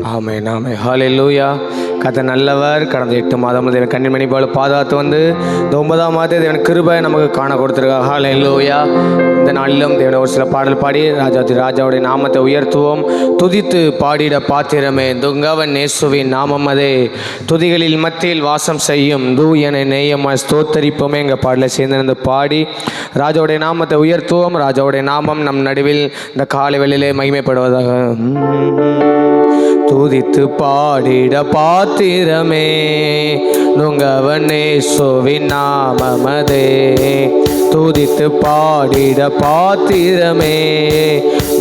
ஆமென் ஆமென். ஹல்லேலூயா. கர்த்தர் நல்லவர். கடந்த 8 மாதம் தேவன் கண்ணிமணி போல பாதுகாத்து வந்து இந்த 9ஆம் மாதத்தை தேவன் கிருபை நமக்கு காண கொடுத்துருக்கார். ஹல்லேலூயா. இந்த நாளிலும் தேவனை ஒரு சில பாடல் பாடி ராஜாவுடைய நாமத்தை உயர்த்துவோம். துதித்து பாடிட பாத்திரமே துங்கவன் இயேசுவின் நாமம் அதே, துதிகளில் மத்தியில் வாசம் செய்யும் தூயனை நேயமாய் ஸ்தோத்தரிப்போமே. எங்கள் பாடலை சேர்ந்து பாடி ராஜாவுடைய நாமத்தை உயர்த்துவோம். ராஜாவுடைய நாமம் நம் நடுவில் இந்த காலை வேளையிலே மகிமைப்படுவதாக. துதித்து பாடிட பாத்திரமே நுங்கவன் இயேசுவின் நாமமதே, துதித்து பாடிட பாத்திரமே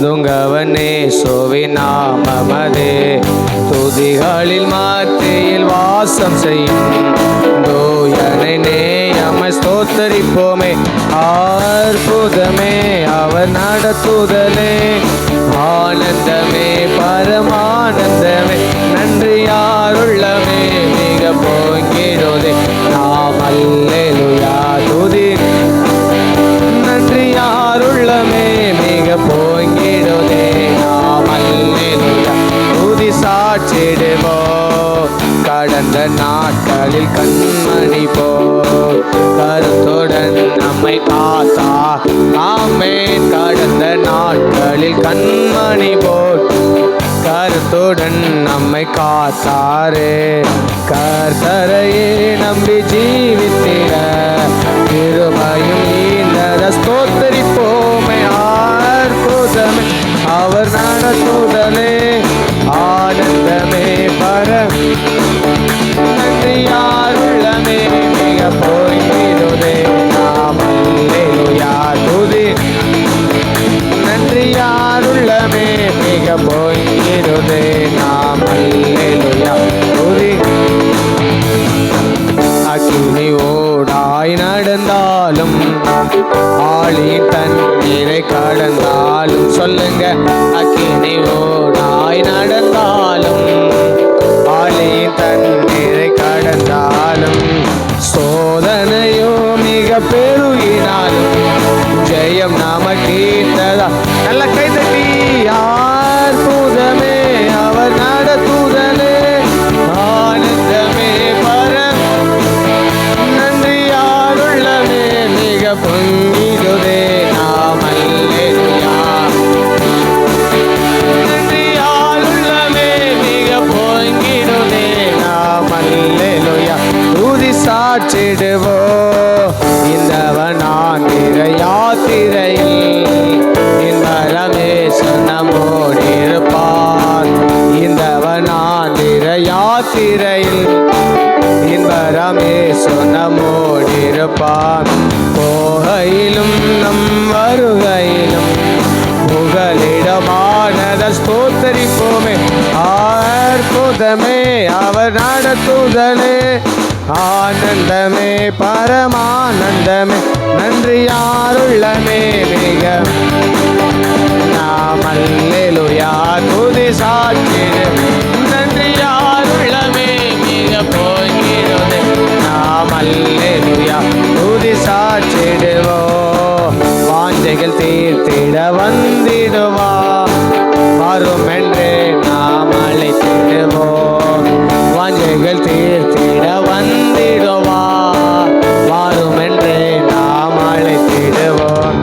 நுங்கவன் இயேசுவின் நாமமதே, துதிகளில் மத்தியில் வாசம் செய்யும் தூயனை நேயமாய் ஸ்தோத்தரிப்போமே. அற்புதமே அவர் நடத்துதலே, ஆனந்தமே பரமானந்தமே, நன்றி யாருள்ளமே மிக பொங்கிடுதே நாம் அல்லேலூயா துதி, நன்றி யாருள்ளமே மிக பொங்கிடுதே நாம் அல்லேலூயா துதி சாட்சிடுவோ. கடந்த நாட்களில் கண்மணி போ கருத்துடன் நம்மை காத்தா, ஆமென். கடந்த நாட்களில் கண்மணி போல் கருத்துடன் நம்மை காத்தாரே, கர்த்தரையே நம்பி ஜீவித்திட கிருபையும் ஈந்தத ஸ்தோத்தரிப்போமே. அற்புதமே அவர் நடத்துதலே, ஆனந்தமே பரம், நன்றி யாருள்ளமே மிக பொங்கிடுதே நாம் அல்லேலூயா துதி, நன்றி யாருள்ளமே மிக பொங்கிடுதே நாம் அல்லேலூயா துதி. அக்கினி ஓடாய் நடந்தாலும் ஆழியின் தண்ணீரை கடந்தாலும், சொல்லுங்க. அக்கினி ஓடாய் நடந்தாலும் ஆழியின் தண்ணீரை கடந்தாலும், சோதனையோ மிக பெருகினாலும் ஜெயம் நமக்கீர்த்ததா. நல்ல கைதட்டி. அற்புதமே அவர் நடத்துதலே, ஆனந்தமே பரம், நன்றி யாருள்ளமே மிக பொங்கிடுதே நாம் அல்லேலூயா, நன்றி யாருள்ளமே மிக பொங்கிடுதே நாம் அல்லேலூயா துதி சாட்சிடுவோ. இந்தவனாந்திர யாத்திரையில் இந்த ரமேசன் நம்மோடு இருப்பார், இந்தவனாந்திர யாத்திரையில் இந்த ரமேசன் நம்மோடு இருப்பார், போகையிலும் நம் வருகையிலும் புகலிடமானத ஸ்தோத்தரிப்போமே. அற்புதமே அவர் நடத்துதலே, ஆனந்தமே பரமானந்தமே, நன்றி யாருள்ளமே மிக நாம் அல்லேலூயா துதி சாட்சிடு, நன்றி யாருள்ளமே மிக பொங்கிடுதே நாம் அல்லேலூயா துதி சாட்சிடுவோ. வாஞ்சைகள் தீர்த்திட வந்திடுவா வரும் என்றே நாம் அழைத்திடுவோம், வாஞ்சைகள் தீர்த்திட வந்திடுவா வாரும் என்றே நாம் அழைத்திடுவோம்,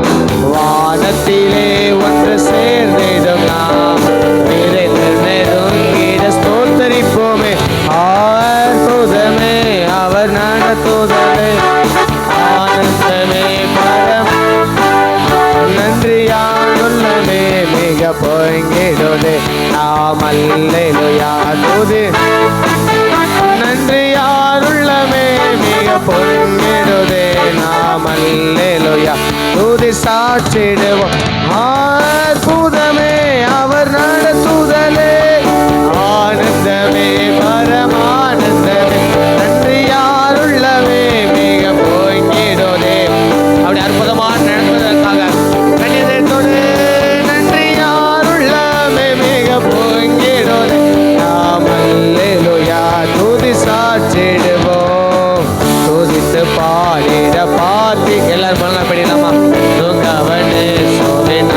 வானத்திலே ஒன்று சேர்ந்திடும் நாம் விரைந்து நெருங்கிட ஸ்தோத்தரிப்போமே. அற்புதமே அவர் நடத்துதலே, ஆனந்தமே பரம், நன்றி யாருள்ளமே மிக பொங்கிடுதே நாம் அல்லேலூயா துதி, நன்றி யாருள்ளமே மிக பொங்கிடுதே நாம் அல்லேலூயா துதி சாட்சிடுவோம். அற்புதமே அவர் நடத்துதலே, ஆனந்தமே பரமானந்தமே, நன்றி யாருள்ளமே மிக பொங்கிடுதே. அப்படி அற்புதமான நடத்துவதற்காக கண்ணியத்தோடு நன்றி யாருள்ளமே மிக பொங்கிடுதே நாம் அல்லேலூயா துதி சாட்சிடுவோம். துதித்து பாடிட பாத்தி எல்லாரும் பண்ணலாம் படிக்கலாமா? துங்கவன் இயேசுவின்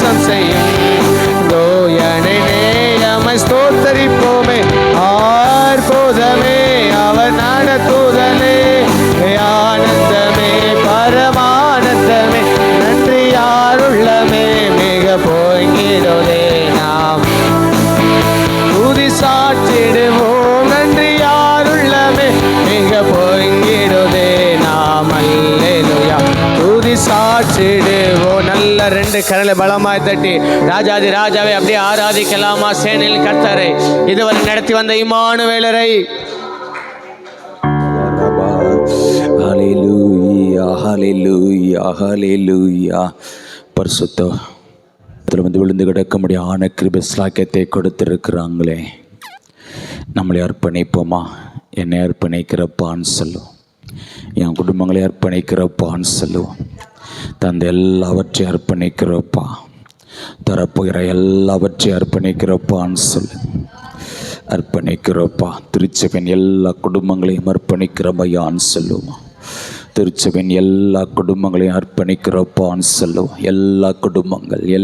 அற்புதம் செய்யும். தோயனை நேயமை ஸ்தோத்தரிப்போமே, அற்புதமே அவர் நடத்துதலே, ஆனந்தமே பரமானந்தமே, நன்றி யாருள்ளமே மிக பொங்கிடுதே. நாம் துதி சாற்றிடுவோம், நன்றி யாருள்ளமே மிக பொங்கிடுதே. நாம் அல்லேலூயா துதி சாற்றிடுவோம். நல்ல ரெண்டு கரலை பலமாய் தட்டி ராஜாதி ராஜாவை அப்படியே ஆராதிக்கலாமா? சேனையில் கர்த்தரை, இதுவரை நடத்தி வந்த இம்மானுவேலரை. ஹல்லேலூயா, ஹல்லேலூயா, ஹல்லேலூயா. பரிசுத்தத்தில் வந்து விழுந்து கிடக்க முடியாத கிருபை ஸ்லாக்கியத்தை கொடுத்திருக்கிறாங்களே, நம்மளை அர்ப்பணிப்போமா? என்னை அர்ப்பணிக்கிறப்பான்னு சொல்லுவோம், என் குடும்பங்களை அர்ப்பணிக்கிறப்பான்னு சொல்லுவோம், தந்த எல்லாவற்றையும் அர்ப்பணிக்கிறப்பா, தரப்புகிற எல்லாவற்றையும் அர்ப்பணிக்கிறப்பான்னு சொல்லு. அர்ப்பணிக்கிறப்பா. திருச்சபையின் எல்லா குடும்பங்களையும் அர்ப்பணிக்கிறமையான்னு சொல்லுவோம். திருச்சபையின் எல்லா குடும்பங்களையும் அர்ப்பணிக்கிறப்பான்னு சொல்லுவோம். எல்லா குடும்பங்களையும்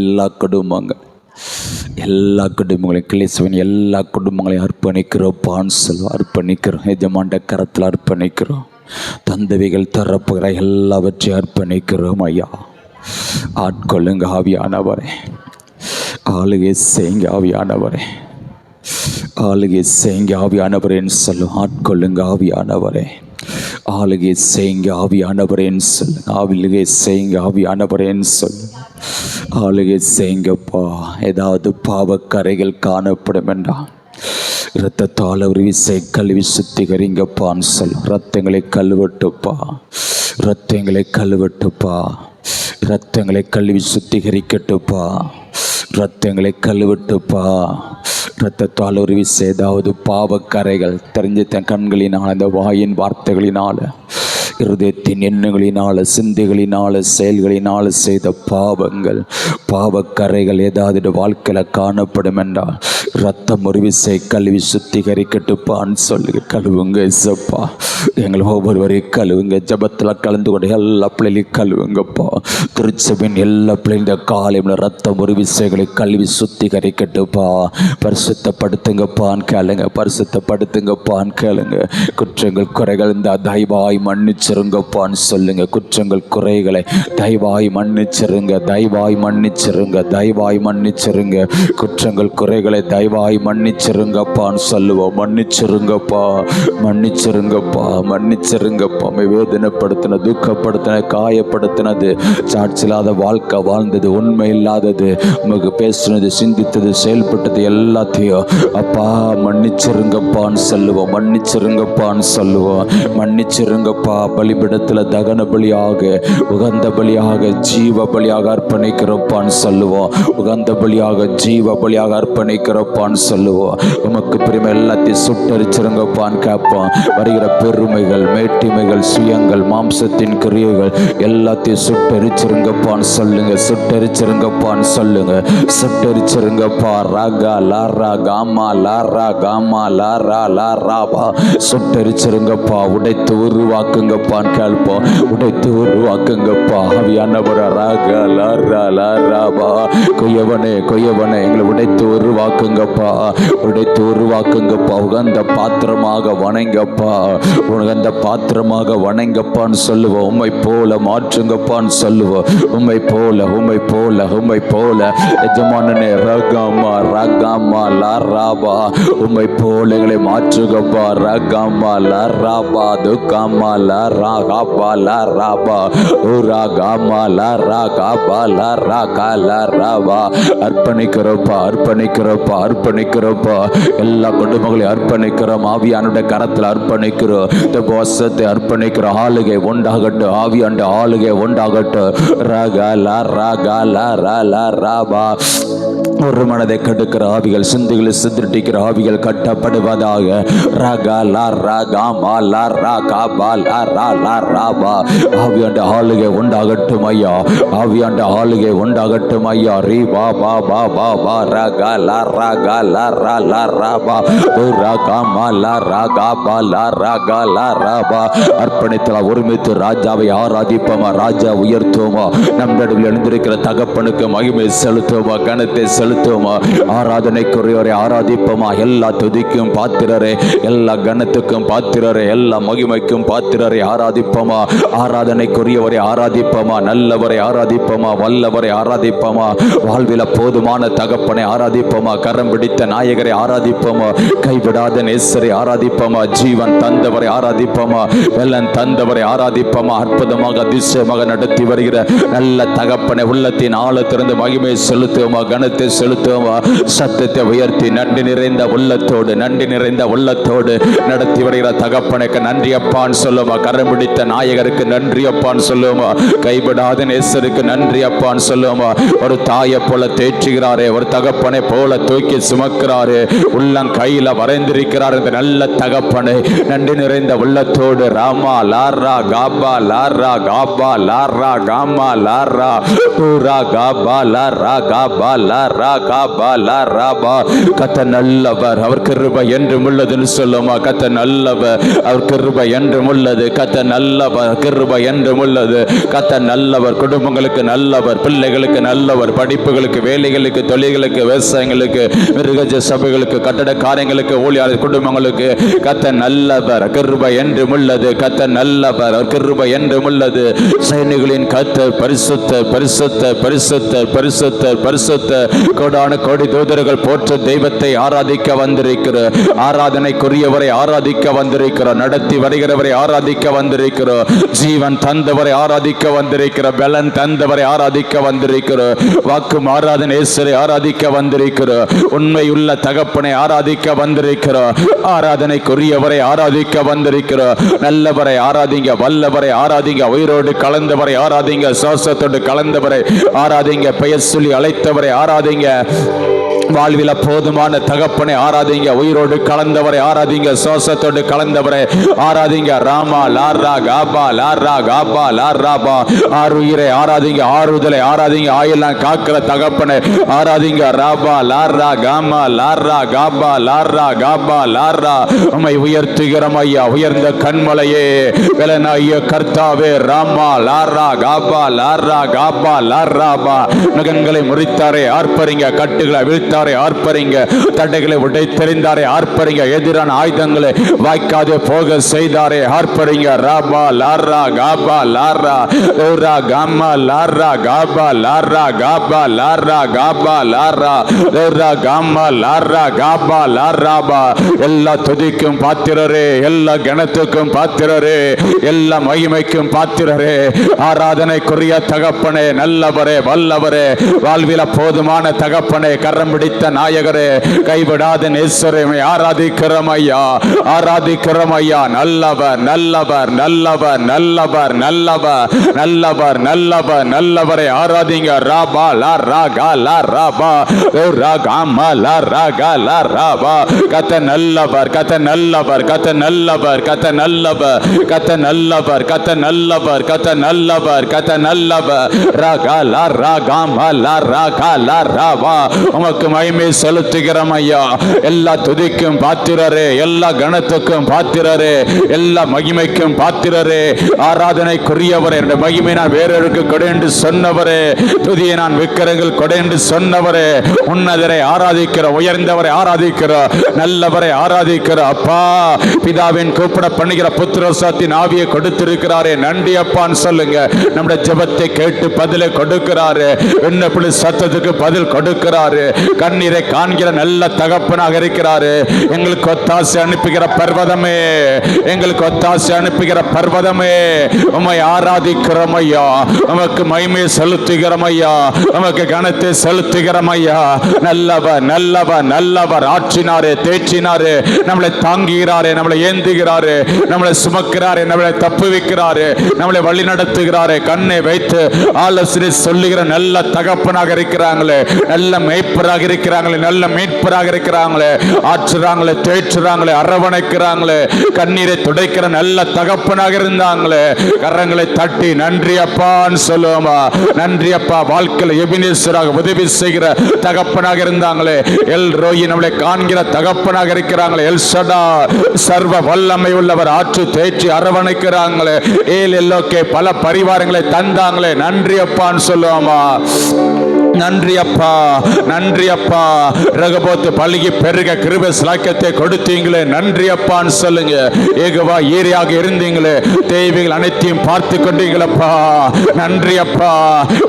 கிளேசுவின் எல்லா குடும்பங்களையும் அர்ப்பணிக்கிறப்பான்னு சொல்லுவோம். அர்ப்பணிக்கிறோம், எஜமாண்ட கரத்தில் அர்ப்பணிக்கிறோம். தந்தவிகள் தரப்புகிற எல்லாவற்றையும் அர்ப்பணிக்கிறோம் ஐயா. ஆட்கொள்ளுங்க ஆவியானவரே, ஆளுகை செய்யுங்க ஆவியானவரே, ஆளுகை செய்யுங்க ஆவியானவரேன்னு சொல்லும். ஆட்கொள்ளுங்க ஆவியானவரே, ஆளுகை செய்யுங்க ஆவியானவரேன்னு சொல்லு. ஆளுகை செய்யுங்க ஆவியானவரேன்னு சொல்லு. ஆளுகை செய்யுங்கப்பா. ஏதாவது பாவக்கரைகள் காணப்படும் என்றால் இரத்தத்தால் ஒரு விசை கழுவி சுத்திகரிங்கப்பான்னு சொல். ரத்தங்களை கழுவட்டுப்பா, ரத்தங்களை கழுவட்டுப்பா, ரத்தங்களை கழுவி சுத்திகரிக்கட்டுப்பா, ரத்தங்களை கழுவட்டுப்பா. இரத்தத்தால் ஒரு விசை ஏதாவது பாவக்கரைகள் தெரிஞ்ச தன் கண்களினால், அந்த வாயின் வார்த்தைகளினால், இருதயத்தின் எண்ணங்களினால், சிந்தைகளினால், செயல்களினால் செய்த பாவங்கள், பாவக்கரைகள் ஏதாவது வாழ்க்கையில் காணப்படும் என்றால் ரத்தம் ஒரு விசை கழுவி சுத்திகரிக்கட்டுப்பான்னு சொல்லி கழுவுங்க இசப்பா. எங்களை ஒவ்வொருவரையும் கழுவுங்க. ஜபத்தில் கலந்து கொண்டு எல்லா பிள்ளைகளையும் கழுவுங்கப்பா. திருச்சபின் எல்லா பிள்ளைங்க காலையில் ரத்தம் ஒரு விசைகளை கழுவி சுத்திகரிக்கட்டுப்பா. பரிசுத்தப்படுத்துங்கப்பான்னு கேளுங்க, பரிசுத்தப்படுத்துங்கப்பான்னு கேளுங்க. குற்றங்கள் குறைகள் இந்த தயவாய் மன்னிச்சிருங்கப்பான்னு சொல்லுங்க. குற்றங்கள் குறைகளை தயவாய் மன்னிச்சிருங்க, தயவாய் மன்னிச்சிருங்க, தயவாய் மன்னிச்சிருங்க. குற்றங்கள் குறைகளை தயவாய் மன்னிச்சிருங்கப்பான்னு சொல்லுவோம். மன்னிச்சிருங்கப்பா, மன்னிச்சிருங்கப்பா, மன்னிச்சிருங்கப்பா. வேதனைப்படுத்தின, துக்கப்படுத்தின, காயப்படுத்தினது, சாட்சியில்லாத வாழ்க்கை வாழ்ந்தது, உண்மை இல்லாதது, உங்களுக்கு பேசுனது, சிந்தித்தது, செயல்பட்டது எல்லாத்தையும் அப்பா மன்னிச்சிருங்கப்பான்னு சொல்லுவோம். மன்னிச்சிருங்கப்பான்னு சொல்லுவோம். மன்னிச்சிருங்கப்பா. பலிபிடத்தில் தகன பலியாக, உகந்த பலியாக, ஜீவ பலியாக அர்ப்பணிக்கிறப்பான்னு சொல்லுவோம். உகந்த பலியாக, ஜீவ பலியாக அர்ப்பணிக்கிறப்பான்னு சொல்லுவோம். உமக்கு பிரிமை எல்லாத்தையும் சுட்டரிச்சிருங்கப்பான்னு கேட்போம். வருகிற பெருமைகள், மேட்டிமைகள், சுயங்கள், மாம்சத்தின் கிரியைகள் எல்லாத்தையும் சுட்டரிச்சிருங்கப்பான்னு சொல்லுங்க. சுட்டரிச்சிருங்கப்பான்னு சொல்லுங்க. சுட்டரிச்சிருங்கப்பா. ராகா லாரா காமா லாரா காமா லாரா லாராபா. சுட்டரிச்சிருங்கப்பா. உடைத்து உருவாக்குங்கப்பான்னு கேட்போம். உடைத்து உருவாக்குங்கப்பா. ஆவியானவர ராகா லாரா லாராபா. கொய்யவனே, கொய்யவனே, எங்களை உடைத்து உருவாக்குங்கப்பா. உடைத்து உருவாக்குங்கப்பா. உகந்த பாத்திரமாக வணங்கப்பா. உகந்த பாத்திரமாக வணங்கப்பான்னு சொல்லுவோம். உம்மை போல மாற்றுங்கப்பான்னு சொல்லுவோம். உம்மை போல, உம்மை போல, உம்மை போல. எஜமானனே ரகாமா ரகாமா லாராபா. உம்மை போல எங்களை மாற்றுங்கப்பா. ரகாமா லாராபா துகாமா லாராபா லாராபா உராகாமா லாராபா லாராகா லாராபா. அர்ப்பணிக்கிறப்பா, அர்ப்பணிக்கிறப்பா, அர்ப்பணிக்கிறப்பா. எல்லா குடும்பங்களையும் அர்ப்பணிக்கிறோம். ஆவியானுடைய கரத்தில் அர்ப்பணிக்கிறோம். இந்த கோஷத்தை அர்ப்பணிக்கிறோம். ஆளுகை உண்டாகட்டும், ஆவியாண்ட ஆளுகை உண்டாகட்டும். ரகா லா ரகா லா ரா லா ராபா. ஒரு மனதை கெடுக்கிற ஆவிகள், சிந்தைகளை சிதறடிக்கிற ஆவிகள் கட்டப்படுவதாக. ரகா லா ரகா மா லா ரகா பா லா ரா லா ராபா. ஆவியாண்ட ஆளுகை உண்டாகட்டும் ஐயா, ஆவியாண்ட ஆளுகை உண்டாகட்டும் ஐயா. ரீ பா பா பா பா பா ரகா லா ரகா லா ரா லா ராபா. ரகா மா லா ரகா பா லா ரகா லா ராபா. அர்ப்பணித்தலாம், ஒருமித்து ராஜாவை ஆராதிப்போமா, ராஜா உயர்த்துவோமா. நம் நடுவில் எழுந்திருக்கிற தகப்பனுக்கு மகிமை செலுத்துவோமா, கனத்தை செலுத்துவோமா. ஆராதனைக்குரியவரை ஆராதிப்போமா. எல்லா துதிக்கும் பாத்திரரே, எல்லா கனத்துக்கும் பாத்திரரே, எல்லா மகிமைக்கும் பாத்திரரை ஆராதிப்போமா. ஆராதனைக்குரியவரை ஆராதிப்போமா, நல்லவரை ஆராதிப்போமா, வல்லவரை ஆராதிப்போமா. வாழ்வில போதுமான தகப்பனை ஆராதிப்போமா, கரம் பிடித்த நாயகரை ஆராதிப்போமா, கைவிடாத நேசரை ஆராதிப்போமா, ஜீவன் தந்தவரை ஆராதிப்போமா, வெள்ளன் தந்தவரை ஆராதிப்போமா. அற்புதமாக அதிசயமாக நடத்தி வருகிற நல்ல தகப்பனை உள்ளத்தின் ஆழத்திலிருந்து மகிமை செலுத்துவோமா, கனத்தை செலுத்துவோமா. சத்தத்தை உயர்த்தி நன்றி நிறைந்த உள்ளத்தோடு, நன்றி நிறைந்த உள்ளத்தோடு நடத்தி வருகிற தகப்பனுக்கு நன்றி அப்பான்னு சொல்லுமா. கரம் பிடித்த நாயகருக்கு நன்றி அப்பான்னு சொல்லுமா. கைவிடாத நேசருக்கு நன்றி அப்பான்னு சொல்லுமா. ஒரு தாயை போல தேற்றுகிறாரே, ஒரு தகப்பனை போல தூக்கி சுமக்கிறாரு, உள்ளம் கையில வரைந்திருக்கிறார் இந்த நல்ல தகப்பனை நன்றி நிறைந்த உள்ளத்தோடு ராமா லாரா காபா லாரா காபா லாரா காமா லாரா பூரா காபா லாரா காபா லாரா காபா லாரா பா. கத்த நல்லவர், அவர் கிருபை என்றும் உள்ளதுன்னு சொல்லுமா. கத்த நல்லவர், அவர் கிருபை என்றும் உள்ளது. கத்த நல்லவர், கிருபை என்றும் உள்ளது. கத்த நல்லவர், குடும்பங்களுக்கு நல்லவர், பிள்ளைகளுக்கு நல்லவர், படிப்புகளுக்கு, வேலைகளுக்கு, தொழில்களுக்கு, விவசாயங்களுக்கு, மிருகஜ சபைகளுக்கு, கட்டட காரியங்களுக்கு, ஊழியர் குடும்பங்களுக்கு கத்த நல்லவர், கிருபை என்றும் உள்ளது. கத்த நல்லவர், கிருபை என்றும் உள்ளது. சைனிகளின் கர்த்தர் பரிசுத்தர், பரிசுத்தர், பரிசுத்தர், பரிசுத்தர், பரிசுத்தர். கோடான கோடி தூதர்கள் போற்ற தெய்வத்தை ஆராதிக்க வந்திருக்கிற, ஆராதனைக்குரியவரை ஆராதிக்க வந்திருக்கிறோம், நடத்தி வருகிறவரை ஆராதிக்க வந்திருக்கிறோம், ஜீவன் தந்தவரை ஆராதிக்க வந்திருக்கிறோம், பலன் தந்தவரை ஆராதிக்க வந்திருக்கிறோம், வாக்கும் ஆராதனேஸ்வரை ஆராதிக்க வந்திருக்கிறோம், உண்மையுள்ள தகப்பனை ஆராதிக்க வந்திருக்கிறோம், ஆராதனைக்குரியவரை ஆராதிக்க வந்திருக்கிறோம். நல்லவரை ஆராதிங்க, வல்லவரை ஆராதிங்க, உயிரோடு கலந்தவரை ஆராதிங்க, சுவாசத்தோடு கலந்தவரை ஆராதிங்க, பெயர் சொல்லி அழைத்தவரை ஆராதிங்க, வாழ்வில போதுமான தகப்பனை ஆராதிங்க, உயிரோடு கலந்தவரை ஆராதிங்க, சுவாசத்தோடு கலந்தவரை ஆராதிங்க. ராமா லாரா காபா லாரா காபா லாராபா. ஆறுயிரை ஆராதிங்க, ஆறுதலை ஆராதிங்க, ஆயெல்லாம் காக்கிற தகப்பனை ஆராதிங்க. ராபா லாரா காமா லாரா காபா லாரா காபா லாரா. உம்மை உயர்த்துகிறோம் ஐயா, உயர்ந்த கண்மலையே, வெலனாய கர்த்தாவே. ராமா லாரா காபா லாரா காபா லாராபா. நகங்களை முறித்தாரே ஆர்ப்பரிங்க, கட்டுகளை வீழ்த்த ஆர்ப்பரிங்க, தடைகளை உடைத்தெறிந்தாரே ஆர்ப்பரிங்க, எதிரான ஆயுதங்களை வாய்க்காதே போக செய்தாரே ஆர்ப்பரிங்க. ராபா லாரா காபா லாரா ஓரா காமா லாரா காபா லாரா காபா லாரா காபா லாரா ஓரா காமா லாரா காபா லாராபா. எல்லா துதிக்கும் பாத்திரரே, எல்லா கணத்துக்கும் பாத்திரரே, எல்லா மகிமைக்கும் பாத்திரரே, ஆராதனைக்குரிய தகப்பனே, நல்லவரே, வல்லவரே, வாழ்வில போதுமான தகப்பனே, கரம் பிடித்த நாயகரே, கைவிடாத நேசரே, ஆராதிக்கிறோம் ஐயா, ஆராதிக்கிறோம் ஐயா. நல்லவர், நல்லவர், நல்லவர், நல்லவர், நல்லவர், நல்லவர், நல்லவர், நல்லவரை ஆராதிங்க. ராபா லா ராகா லா ராபா ராகாமா லா ராகா லா ராபா. கத்த நல்லவர், கத்த நல்லவர், கத்த நல்லவர், கத்த நல்லவர், கத்த நல்லவர், கத்த நல்லவர், கத்த நல்லவர், கத்த நல்லவர். ராகா லா ராகாமா லா ராகா லா ராபா. உமக்கு மகிமை செலுத்துகிறோம் ஐயா. எல்லா துதிக்கும் பாத்திரரே, எல்லா கணத்துக்கும் பாத்திரரே, எல்லா மகிமைக்கும் பாத்திரரே, ஆராதனைக்குரியவரே, என்னுடைய மகிமை நான் வேறொருக்கு கொடை என்று சொன்னவரே, துதியை நான் விக்கிரங்கள் கொடை என்று சொன்னவரே, உன்னதரை ஆராதிக்கிற, உயர்ந்தவரை ஆராதிக்கிற, நல்லவரை ஆராதிக்கிற அப்பா. பிதாவின் கூப்பிட பண்ணுகிற புத்திரசாத்தின் ஆவியை கொடுத்திருக்கிறாரே, நன்றி அப்பான்னு சொல்லுங்க. நம்முடைய ஜெபத்தை கேட்டு பதிலை கொடுக்கிறாரு, என்ன சத்தத்துக்கு பதில் கொடுக்கிறாரு. கண்ணீரை காண்கிற நல்ல தகப்பனாக இருக்கிறாரு. எங்களுக்கு ஒத்தாசை அனுப்புகிற பர்வதமே, எங்களுக்கு ஒத்தாசை அனுப்புகிற பர்வதமே, உம்மை ஆராதிக்கிறோம் ஐயா, உமக்கு மகிமையை செலுத்துகிறோம் ஐயா, உமக்கு கனத்தை செலுத்துகிறோம் ஐயா. நல்லவர் நல்லவர் நல்லவர், ஆற்றினாரு தேற்றினாரு, நம்மளை தாங்குகிறாரு, நம்மளை ஏந்துகிறாரு, நம்மளை சுமக்கிறாரு, நம்மளை தப்புவிக்கிறாரு, நம்மளை வழி நடத்துகிறாரு. கண்ணை வைத்து ஆலோசனை சொல்லுகிற நல்ல தகப்பனாக இருக்கிறாங்களே, நல்ல மேய்ப்பராக இருக்கிறாங்களே, நல்ல மீட்பராக இருக்கிறாங்களே, ஆற்றுறாங்களே, தேற்றுறாங்களே, அரவணைக்கிறாங்களே, கண்ணீரை துடைக்கிற நல்ல தகப்பனாக இருந்தாங்களே. கரங்களை தட்டி நன்றி அப்பான்னு சொல்லுவோமா? நன்றி அப்பா. வாழ்க்கையில் எபினேசராக உதவி செய்கிற தகப்பனாக இருந்தாங்களே, எல் ரோயி நம்மளை காண்கிற தகப்பனாக இருக்கிறாங்களே, எல் சடா சர்வ வல்லமை உள்ளவர், ஆற்று தேற்றி அரவணைக்கிறாங்களே, ஏல் எல்லோக்கே பல பரிவாரங்களை தந்தாங்களே, நன்றி அப்பான்னு சொல்லுவோமா? நன்றி அப்பா, நன்றி அப்பா. ரகபோத்து பழுகி பெருக கிருபை ஸ்லாக்கியத்தை கொடுத்தீங்களே, நன்றி அப்பான்னு சொல்லுங்க. ஏகவா ஏரியாக இருந்தீங்களே, தேவைகள் அனைத்தையும் பார்த்து கொண்டீங்களப்பா, நன்றி அப்பா.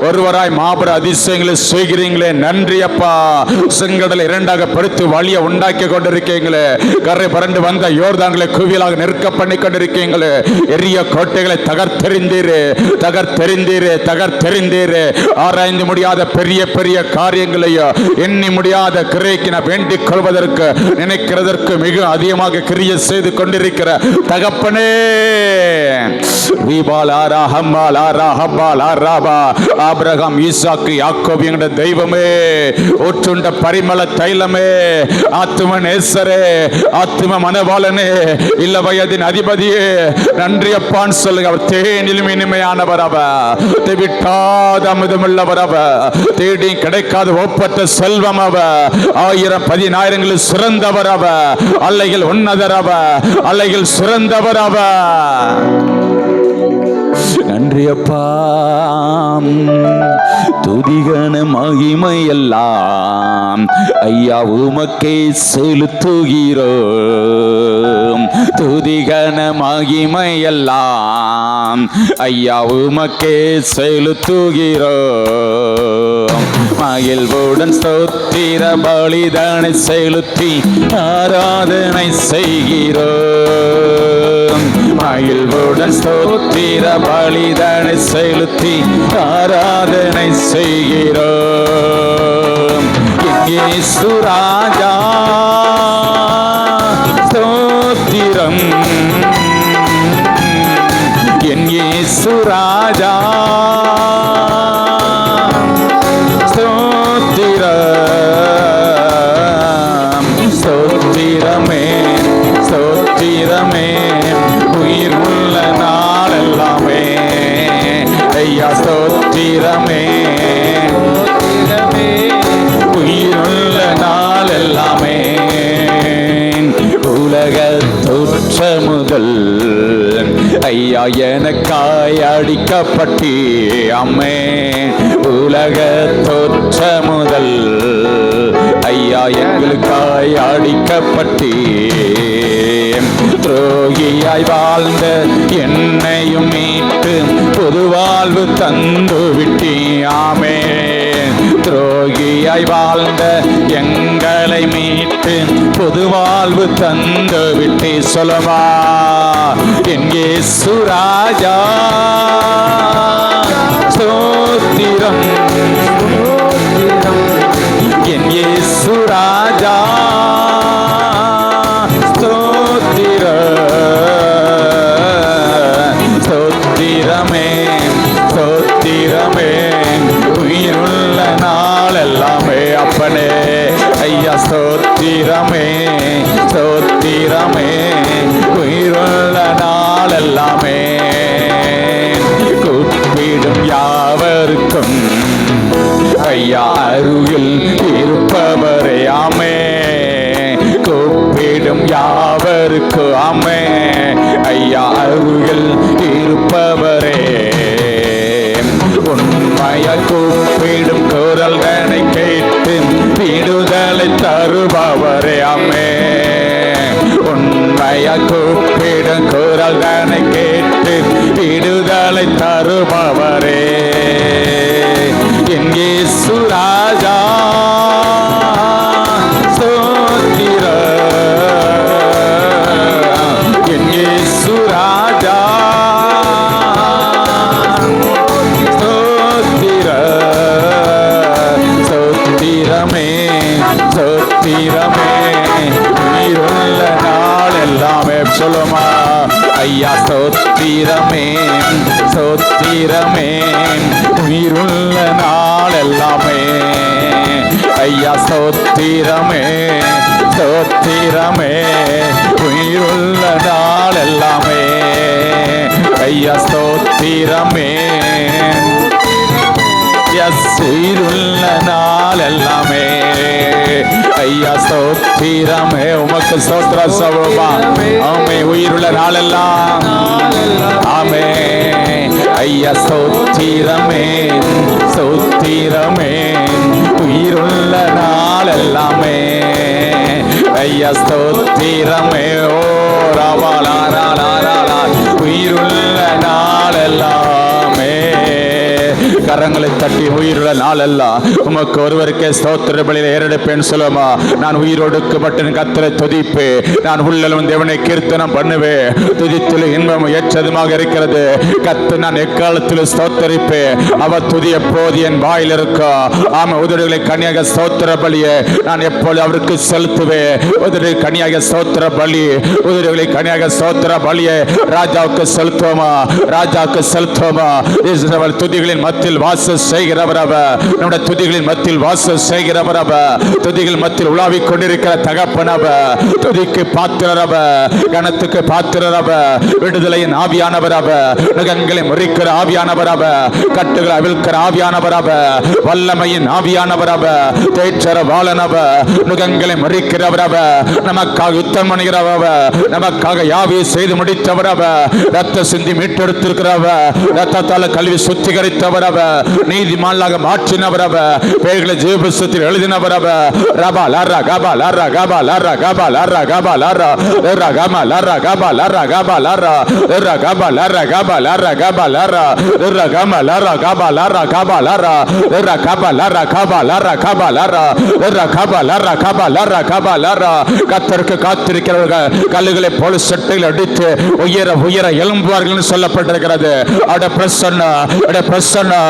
ஒருவராய் மாபெரும் அதிசயங்களை செய்கிறீங்களே, நன்றி அப்பா. செங்கடலை இரண்டாக படுத்து வழியை உண்டாக்கி கொண்டிருக்கீங்களே, கரை பரண்டு வந்த யோர்தான்களை குவியலாக நெருக்க பண்ணி கொண்டிருக்கீங்களே, எரிய கோட்டைகளை தகர்த்தெறிந்தீரே, தகர்த்தெறிந்தீரே, தகர்த்தெறிந்தீரே. ஆராய்ந்து முடியாத பெரிய பெரிய காரியங்களையோ எண்ணி முடியாத கிரைக்கு நான் வேண்டிக் கொள்வதற்கு நினைக்கிறதற்கு மிக அதிகமாக கிரியை செய்து கொண்டிருக்கிற தகப்பனே, ஆபிரகாம் ஈசாக்கு யாக்கோபு என்கிற தெய்வமே, ஊற்றுண்ட பரிமள தைலமே, ஆத்தும நேசரே, ஆத்தும மனவாளனே, இல்ல வயதின் அதிபதியே, நன்றி அப்பான்னு சொல்லுங்க. அவர் தேனிலும் இனிமையானவர், அவர் விட்டாத அமுதமுள்ளவர், அவர் தேடி கிடைக்காத ஒப்பற்ற செல்வம், அவர் 1000-10000 சிறந்தவர், அவர் அல்லைகள் உன்னதர், அவர் அல்லைகள் சிறந்தவர், அவர். நன்றி அப்பா. துதிகன மகிமை எல்லாம் ஐயா உமக்கே செலுத்துகிறோம். துதிகன மகிமை எல்லாம் ஐயா உமக்கே செலுத்துகிறோம். மகிழ்வுடன் ஸ்தோத்திர பலிதானை செலுத்தி ஆராதனை செய்கிறோம். மகிழ்வுடன் ஸ்தோத்திர பலிதானை செலுத்தி ஆராதனை செய்கிறோம். இயேசு ராஜா ஸ்தோத்திரம், என் இயேசு ராஜா ஸ்தோத்திரம், ஸ்தோத்திரமே, ஸ்தோத்திரமே, உயிர் உள்ள நாள் எல்லாமே ஐயா ஸ்தோத்திரமே, உயிருள்ள நாள் எல்லாமே. உலக தோற்ற முதல் ஐயா எனக்காய் அடிக்கப்பட்டி அம்மே, உலக தோற்ற முதல் ஐயா எங்களுக்காய் அடிக்கப்பட்டி, துரோகியாய் வாழ்ந்த என்னையும் மீட்டு புது வாழ்வு தந்து விட்டியாமே. துரோகியாய் வாழ்ந்த எங்களை மீட்டு புது வாழ்வு தந்து விட்டி சொல்லவா? என் இயேசு ராஜா ஸ்தோத்திரம், என் இயேசு ராஜா ஸ்தோத்திரமே, ஸ்தோத்திரமே, உயிருள்ள நாள் எல்லாமே அப்பனே ஐயா ஸ்தோத்திரமே, ஸ்தோத்திரமே, உயிருள்ள நாள் எல்லாமே. கூப்பிடும் யாவருக்கும் ஐயா அருகில் இருப்பவரே ஆமே, கூப்பிடும் யாவருக்கு ஆமே ஐயா அருகில் இருப்பவரே. உண்மைய கூப்பிடும் குரல்களை கேட்டு விடுதலை தருபவரே ஆமே, உண்மைய கூப்பிடும் குரல்களை கேட்டு விடுதலை தருபவரே. என் இயேசு ராஜா ஐயா ஸ்தோத்திரமே ஸ்தோத்திரமே உயிருள்ள நாள் எல்லாமே ஐயா ஸ்தோத்திரமே ஸ்தோத்திரமே உயிருள்ள நாள் எல்லாமே ஐயா ஸ்தோத்திரமே உயிருள்ள நாள் எல்லாமே ஐயா ஸ்தோத்திரமே உமக்கு ஸ்தோத்திர சபா ஆமே உயிருள்ள நாள் எல்லாம் ஆமே ஐயா ஸ்தோத்திரமே ஸ்தோத்திரமே உயிருள்ள நாள் எல்லாமே ஐயா ஸ்தோத்திரமே ஓ ராவா லா லா லா லா உயிருள்ள நாள் எல்லாமே கரங்களை தட்டி உயிருள்ள நாள் எல்லாம் உமக்கு ஒருவருக்கே ஸ்தோத்திர பலியில ஏறெடுப்பேன் சொல்லுமா. நான் உயிரோடுக்கப்பட்ட கர்த்தரை துதிப்பே, நான் உள்ளலும் தேவனை கீர்த்தனம் பண்ணுவேன். துதித்தில் இன்பம் ஏற்றதுமாக இருக்கிறது. கர்த்தர் நான் எக்காலத்தில் ஸ்தோத்தரிப்பே, அவர் துதி எப்போது என் வாயில் இருக்கா. ஆமா உதடுகளை கனியாக ஸ்தோத்திர பலியை நான் எப்பொழுது அவருக்கு செலுத்துவேன். உதடு கனியாக ஸ்தோத்திர பலி, உதடுகளை கனியாக ஸ்தோத்திர பலியை ராஜாவுக்கு செலுத்துவோமா, ராஜாவுக்கு செலுத்துவோமா. இஸ்ரவேல் துதிகளின் மத்தியில் வாசம் செய்கிறவர் அவர், நம்முடைய துதிகளின் மத்தியில் வாசம் செய்கிறவர் அவர், துதிகள் மத்தியில் உலாவிக் கொண்டிருக்கிற தகப்பன் அவர், துதிக்கு பாத்திரர் அவர், கணத்துக்கு பாத்திரர் அவர், விடுதலையின் ஆவியானவர் அவர், நுகங்களை முறிக்கிற ஆவியானவர் அவர், கட்டுகளை அவிழ்க்கிற ஆவியானவர் அவர், வல்லமையின் ஆவியானவர் அவர், தேற்றர வாழனவர், நுகங்களை முறிக்கிறவர் அவர், நமக்காக யுத்தம் பண்ணுகிறவர் அவர், நமக்காக யாவையை செய்து முடித்தவர் அவர், ரத்த சிந்தி மீட்டெடுத்திருக்கிறவர், ரத்தத்தால் கல்வி சுத்திகரித்தவர் அவர், நீதிமான்களாக மாற்றினவர் அவர், பெயர்களை ஜீவபுஸ்தகத்தில் எழுதினவர் அவர். ரபா லரா கபா லரா கபா லரா கபா லரா கபா லரா லரா கபா லரா கபா லரா கபா லரா லரா கபா லரா கபா லரா கபா லரா லரா கபா லரா கபா லரா கபா லரா லரா கபா லரா கபா லரா கபா லரா லரா கபா லரா கபா லரா கபா லரா. கர்த்தருக்கு காத்திருக்கிறவர்கள் கல்லுகளை போல சட்டையில் அடித்து உயர உயர எழும்புவார்கள் சொல்லப்பட்டிருக்கிறது. அட பிரசன்னா, அட பிரசன்னா,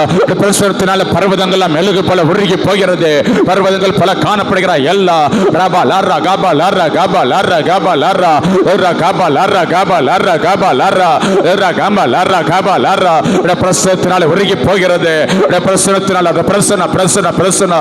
பிரசனத்தினால பர்வதங்கள் மெழுகு போல உருகி போகிறது. பர்வதங்கள் பல காணப்படுகிற எல்லா ரபா லரா கபா லரா கபா லரா கபா லரா லரா கபா லரா கபா லரா கபா லரா லரா கபா லரா கபா லரா பிரசனத்தினால உருகி போகிறது. பிரசனத்தினால பிரசன பிரசன பிரசன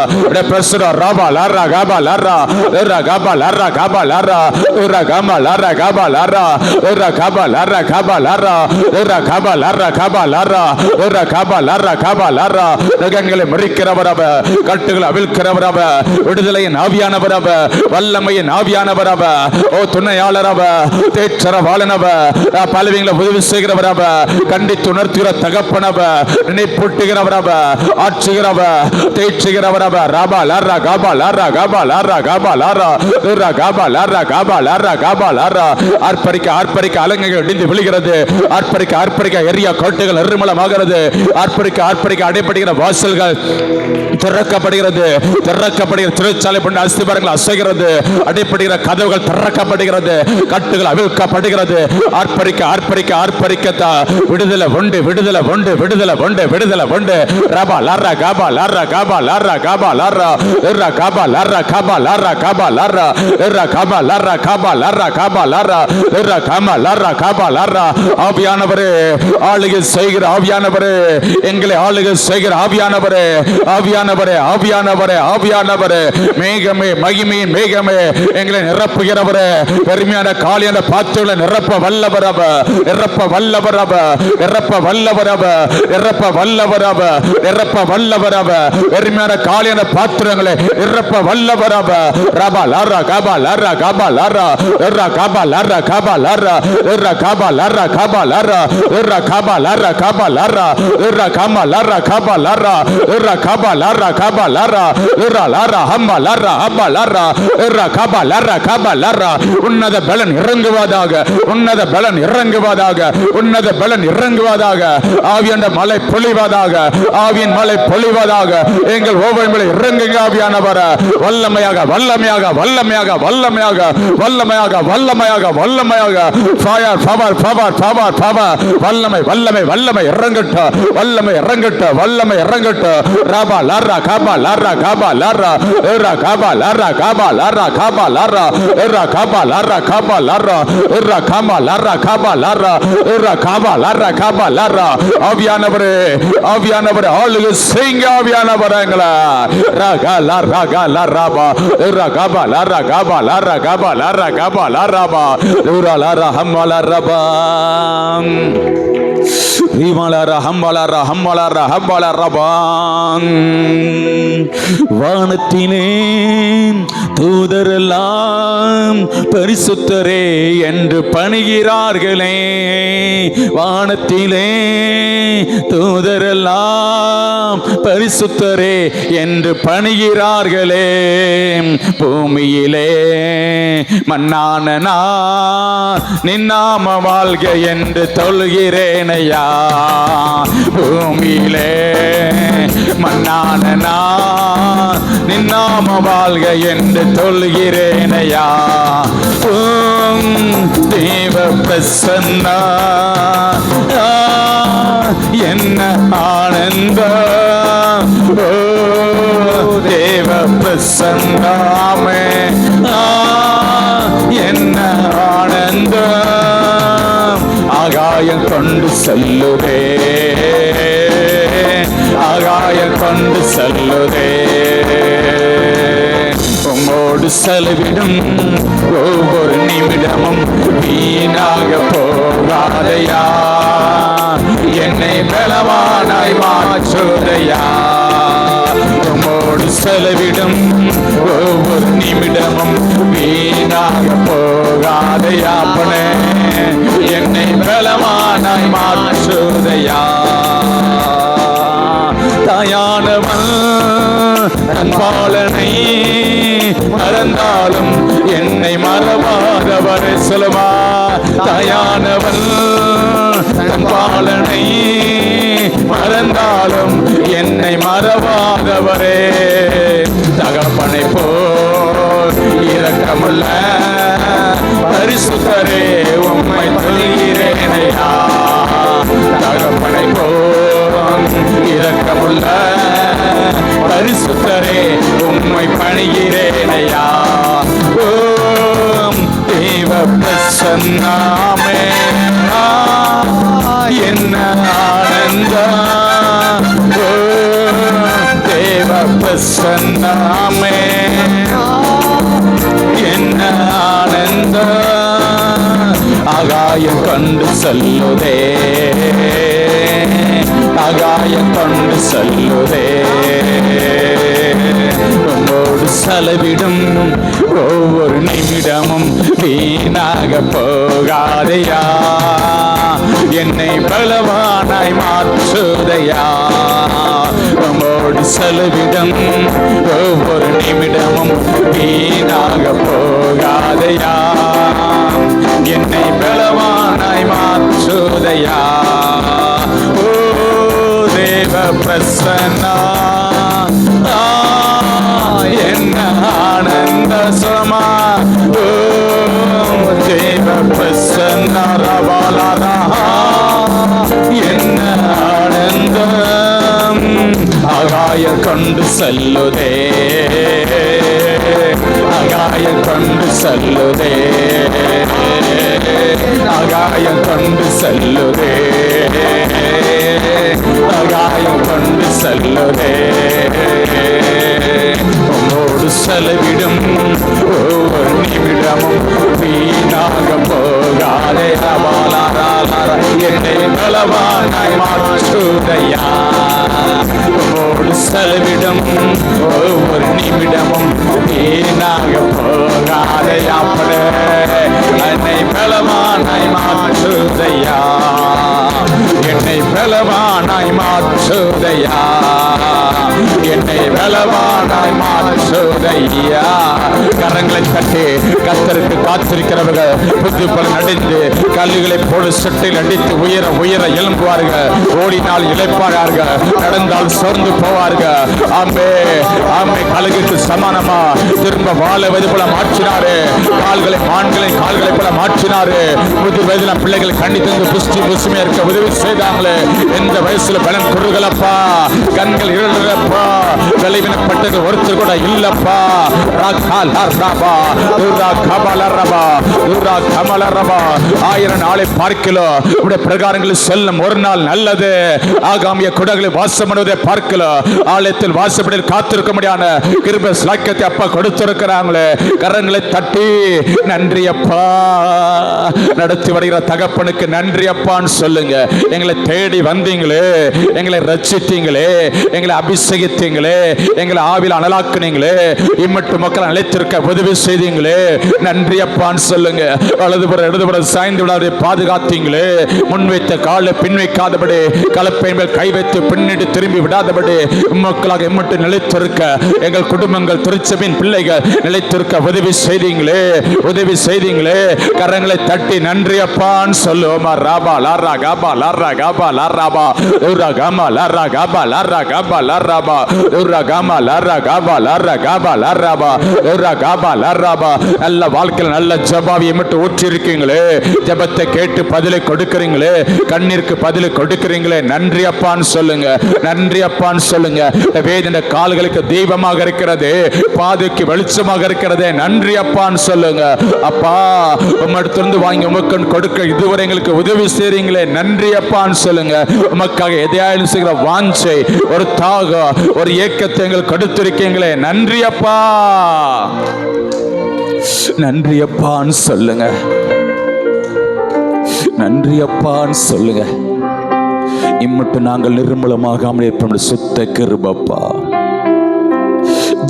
பிரசன ரபா லரா கபா லரா லரா கபா லரா கபா லரா லரா கபா லரா கபா லரா லரா கபா லரா கபா லரா லரா கபா லரா கபா லரா லரா கபா லரா கபா லரா. நகங்களை முறிக்கிறவர் அவர், கட்டுகளை அவிழ்க்கிறவர் அவர், விடுதலையின் ஆவியானவர் அவர், வல்லமையின் ஆவியானவர் அவர், ஓ துணையாளர் அவர், தேற்றர வாழனவர், பலவீனங்களை உதவி செய்கிறவர் அவர், கண்டித்து உணர்த்துகிற தகப்பனவர், நினைப்பூட்டுகிறவர் அவர், ஆற்றுகிறவர், தேற்றுகிறவர் அவர். ரபா லரா கபா லரா கபா லரா கபா லரா லரா கபா லரா கபா லரா கபா லரா. ஆர்ப்பரிக்க ஆர்ப்பரிக்க அலங்கைகள் இடிந்து விழுகிறது. ஆர்ப்பரிக்க ஆர்ப்பரிக்க எரியா கோட்டைகள் நிர்மலமாகிறது. ஆர்ப்பரிக்க ஆர்ப்பரிக்க அடைப்படுகிற வாசல்கள் திறக்கப்படுகிறது. திறக்கப்படுகிற திருச்சாலை பண்ண அஸ்திபாரங்கள் அசைகிறது. அடைப்படுகிற கதவுகள் திறக்கப்படுகிறது. கட்டுகள் அவிழ்க்கப்படுகிறது. ஆர்ப்பரிக்க ஆர்ப்பரிக்க ஆர்ப்பரிக்கத்தா விடுதலை உண்டு, விடுதலை உண்டு, விடுதலை உண்டு, விடுதலை உண்டு. ரபா லரா கபா லரா கபா லரா கபா லரா லரா கபா லரா கபா லரா கபா லரா லரா கபா லரா கபா லரா கபா லரா லரா கபா லரா கபா லரா. ஆவியானவரே, ஆளுகை செய்கிற ஆவியானவரே, எங்களை ஆளுகை செய்கிற ஆவியானவரே, ஆவியானவரே, ஆவியானவரே, ஆவியானவரே, மேகமே, மகிமையின் மேகமே, எங்களை நிரப்புகிறவரே, பெருமையான காலியான பாத்திரங்களை நிரப்ப வல்லவரவ, நிரப்ப வல்லவரவ, நிரப்ப வல்லவரவ, நிரப்ப வல்லவரவ, நிரப்ப வல்லவரவ, பெருமையான காலியான பாத்திரங்களை நிரப்ப வல்லவரவ. ரபா லரா கபா லரா கபா லரா லரா கபா லரா கபா லரா லரா கபா லரா கபா லரா லரா கபா லரா கபா லரா லரா கபா லரா கபா லரா லரா கபா லரா கபா லரா லரா லரா ஹம்பா லரா ஹம்பா லரா லரா கபா லரா கபா லரா. உன்னத பலன் இறங்குவதாக, உன்னத பலன் இறங்குவதாக, உன்னத பலன் இறங்குவதாக. ஆவியான மலை பொழிவதாக, ஆவியின் மலை பொழிவதாக. எங்கள் ஒவ்வொரு மேலே இறங்குங்க ஆவியானவர. வல்லமையாக வல்லமையாக வல்லமையாக வல்லமையாக வல்லமையாக வல்லமையாக வல்லமையாக. Fire power power power power. வல்லமை வல்லமை வல்லமை இறங்கட்டும், வல்லமை இறங்க இறங்கட்ட வல்லமை இறங்கட்ட ரபா லர்ரா கபா லர்ரா கபா லர்ரா எர்ரா கபா லர்ரா கபா லர்ரா கபா லர்ரா எர்ரா கபா லர்ரா கபா லர்ரா எர்ரா கபா லர்ரா கபா லர்ரா எர்ரா கபா லர்ரா கபா லர்ரா ஆவியானவரே ஆவியானவரே ஆளுக செய்யுங்க ஆவியானவரங்களா ரகா லர்ரா கலா ரபா எர்ரா கபா லர்ரா கபா லர்ரா கபா லர்ரா கபா லர்ரா எர்ரா லர்ரா ஹம்மலா ரபா வானத்திலே தூதரெல்லாம் பரிசுத்தரே என்று பணிகிறார்களே வானத்திலே தூதரெல்லாம் பரிசுத்தரே என்று பணிகிறார்களே பூமியிலே மன்னான நான் நின்னாம வாழ்க என்று தொழுகிறேனையா பூமியிலே மன்னான நான் நின்னாம வாழ்க என்று சொல்கிறேனையா தேவ பிரசன்னா என்ன ஆனந்த தேவ பிரசன்னாமே என்ன ஆனந்த ஆகாயம் கொண்டு செல்லுதே ஆகாயம் கொண்டு செல்லுதே உம்மோடு செலவிடும் ஒவ்வொரு நிமிடமும் வீணாக போகாதையா என்னை பலவானாய் மாற்றுதையா உம்மோடு செலவிடும் ஒவ்வொரு நிமிடமும் வீணாக போகாதையா பனே என்னை பலவானாய் மாற்றுதையா தாயானவன் தன் பாலனை மறந்தாலும் என்னை மறவாதவரை சொல்லுவா தாயானவன் தன் பாலனை மறந்தாலும் என்னை மறவாதவரே தகப்பனை போல் இரக்கமுள்ள பரிசுத்தரே உம்மை தொழுகிறேனையா தகப்பனை போல் இரக்கமுள்ள பரிசுத்தரே உம்மை பணிகிறேனையா ஓம் தேவ பிரசன்னாமே என்ன ஆனந்த தேவ பிரசன்னாமே என்ன ஆனந்த ஆகாயம் கொண்டு சொல்லுதே ஆகாயம் கொண்டு சொல்லுதே உன்னோடு செலவிடும் ஒவ்வொரு நிமிடமும் வீணாக போகாதையா என்னை பலவானாய் மாற்றுதையா உன்னோடு செலவிடும் ஒவ்வொரு நிமிடமும் வீணாக போகாதையா என்னை பலவானாய் மாற்றுதையா ஓ தேவ பிரசன்னா என்ன ஆனந்த சுரமா ஓ தேவ பிரசன்னா ரபாலா என்ன ஆனந்தம் ஆகாயம் கொண்டு செல்லுதே ஆகாயம் கொண்டு செல்லுதே ஆகாயம் கொண்டு செல்லுதே ஆகாயம் கொண்டு செல்லுதே உன்னோடு செலவிடும் ஒவ்வொரு நிமிடமும் வீணாக போகாதே என்னை பலவானாய் மாற்றுதையா உன்னோடு செலவிடும் ஒவ்வொரு நிமிடமும் வீணாக போகாதையா என்னை பலவானாய் மாற்றுதையா என்னை பலவானாய் மாற்றுதையா என்னை பலவானாய் மாற்றுதையா. கரங்களை தட்டி கர்த்தருக்கு காத்திருக்கிறவர்கள் புத்தி பலன் அடைந்து கல்லுகளை போல சட்டையில் அடித்து உயர உயர எழும்புவார்கள். ஓடினால் இளைப்பார்கள், நடந்தால் சோர்ந்து போவார்கள். ஆமே ஆமே. கழுகுக்கு சமானமா திரும்ப வாழவது போல மாற்றினாரு. கால்களை மான்களின் கால்களை போல மாற்றினாரு. புது வயதுல பிள்ளைகள் கண்ணி தந்து புஷ்டி புஷ்டிமையா இருக்க உதவி செய்தாங்களே. எந்த வயசுல பலன் கொடுக்கலப்பா, கண்கள் இருளப்பா, விளைவினப்பட்டது ஒருத்தர் கூட இல்லப்பா. ஆயிரம் நாளை பார்க்கலாம் உடைய பிரகாரங்களில் செல்லும் ஒரு நாள் நல்லது. ஆகாமிய குடங்களை வாசம் பண்ணுவதை பார்க்கலாம். ஆலயத்தில் வாசப்படி காத்திருக்க முடியாத கிருபை ஸ்லாக்கியத்தை அப்பா கொடுத்திருக்கிறாங்களே. கரங்களை தட்டி நன்றி அப்பா. நடத்தி வருகிற தகப்பனுக்கு நன்றி அப்பான்னு சொல்லுங்க. எங்களை தேடி வந்தீங்களே, எங்களை ரட்சித்தீங்களே, எங்களை அபிஷேகித்தீங்களே, எங்களை ஆவில அனலாக்குனீங்களே, இம்மட்டு மக்கள் அழைத்திருக்க உதவி செய்தீங்களே, நன்றி அப்பான்னு சொல்லுங்க. வலதுபுறம் இடதுபுறம் சாய்ந்து விடாதே பாதுகாத்தீங்களே. முன்வைத்த காலை பின் வைக்காதபடி, கலப்பை மேல் கை வைத்து பின்னிட்டு திரும்பி விடாதபடி மக்களாக எம்மட்டு நிலைத்திருக்க எங்கள் குடும்பங்கள் திருச்சபின் பிள்ளைகள் நிலைத்திருக்க உதவி செய்தீங்களே, உதவி செய்தீங்களே. கரங்களை தட்டி நன்றி அப்பான்னு சொல்லுவோமா. ராபா லாரா காபா லாரா காபா லாராபா உரா காமா லாரா காபா லாரா காபா லாராபா உரா காமா லாரா காபா லாரா காபா லாராபா உரா காபா லாராபா. நல்ல வாழ்க்கையில் நல்ல ஜபாவியை மட்டும் ஊற்றி இருக்கீங்களே. ஜபத்தை கேட்டு பதிலை கொடுக்கிறீங்களே, கண்ணீருக்கு பதிலை கொடுக்கிறீங்களே, நன்றி அப்பான்னு சொல்லுங்க. நன்றி அப்பான்னு சொல்லுங்க. வேதனை கால்களுக்கு தீபமாக இருக்கிறது, பாதைக்கு வெளிச்சமாக இருக்கிறது, நன்றி அப்பான்னு சொல்லுங்க. அப்பா உம்மிடத்திலிருந்து வாங்கி உமக்கு கொடுக்க இதுவரை எங்களுக்கு உதவி செய்றீங்களே, நன்றி அப்பான்னு சொல்லுங்க. உமக்காக எதையாலும் செய்கிற வாஞ்சை, ஒரு தாகம், ஒரு ஏக்கத்தை எங்களுக்கு கொடுத்திருக்கீங்களே, நன்றி அப்பா. நன்றி அப்பான்னு சொல்லுங்க. நன்றி அப்பான்னு சொல்லுங்க. இம்மட்டு நாங்கள் நிர்மலமாகாமல் இருப்போம். சுத்த கிருபப்பா,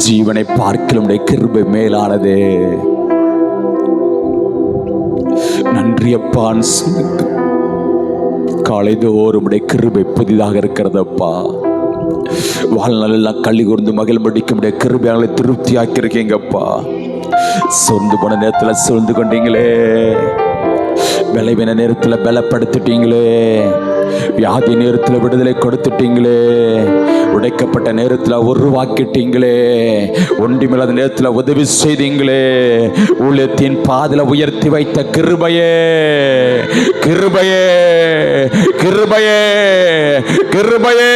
ஜீவனை பார்க்கலும் கிருபை மேலானதே. நன்றி அப்பான்னு சொல்லுங்க. காலைதோறும் உடைய கிருபை புதிதாக இருக்கிறதப்பா. வாழ்நாளெல்லாம் கள்ளி கூர்ந்து மகிழ் படிக்க முடிய கிருபையாளை திருப்தி ஆக்கியிருக்கீங்கப்பா. சொந்து போன நேரத்தில் சூழ்ந்து கொண்டீங்களே, விளைவின நேரத்தில் பலப்படுத்திட்டீங்களே, வியாதி நேரத்தில் விடுதலை கொடுத்துட்டீங்களே, உடைக்கப்பட்ட நேரத்தில் உருவாக்கிட்டீங்களே, ஒன்றுமில்லாத நேரத்தில் உதவி செய்தீங்களே, ஊழியத்தின் பாதல உயர்த்தி வைத்த கிருபையே, கிருபையே, கிருபையே, கிருபையே.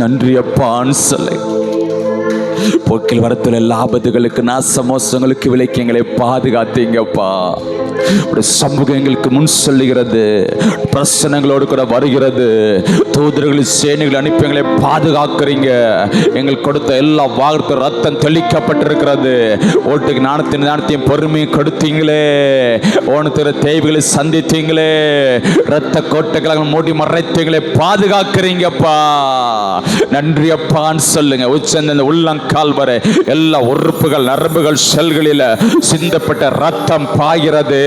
நன்றி அப்பான்னு சொல்லு. போக்கில் வரத்துல லாபத்துகளுக்கு நாசமோசங்களுக்கு விலைக்கு எங்களை பாதுகாத்தீங்கப்பா. சமூகம் எங்களுக்கு முன் சொல்லுகிறது, பிரச்சனைகளோடு கூட வருகிறது. தூதர்களின் சேனைகள் அனுப்பி எங்களை பாதுகாக்கிறீங்க. எங்களுக்கு கொடுத்த எல்லா வாக்கு ரத்தம் தெளிக்கப்பட்டிருக்கிறது. ஓட்டுக்கு நாணத்தையும் பொறுமையும் கொடுத்தீங்களே, ஓணத்திற தேவைகளை சந்தித்தீங்களே, ரத்த கோட்டைகளாக மூடி மறைத்தீங்களே, பாதுகாக்கிறீங்கப்பா. நன்றி அப்பான்னு சொல்லுங்க. உச்சந்த உள்ளங்கால் வரை எல்லா உறுப்புகள் நரம்புகள் செல்களில் சிந்தப்பட்ட ரத்தம் பாய்கிறது.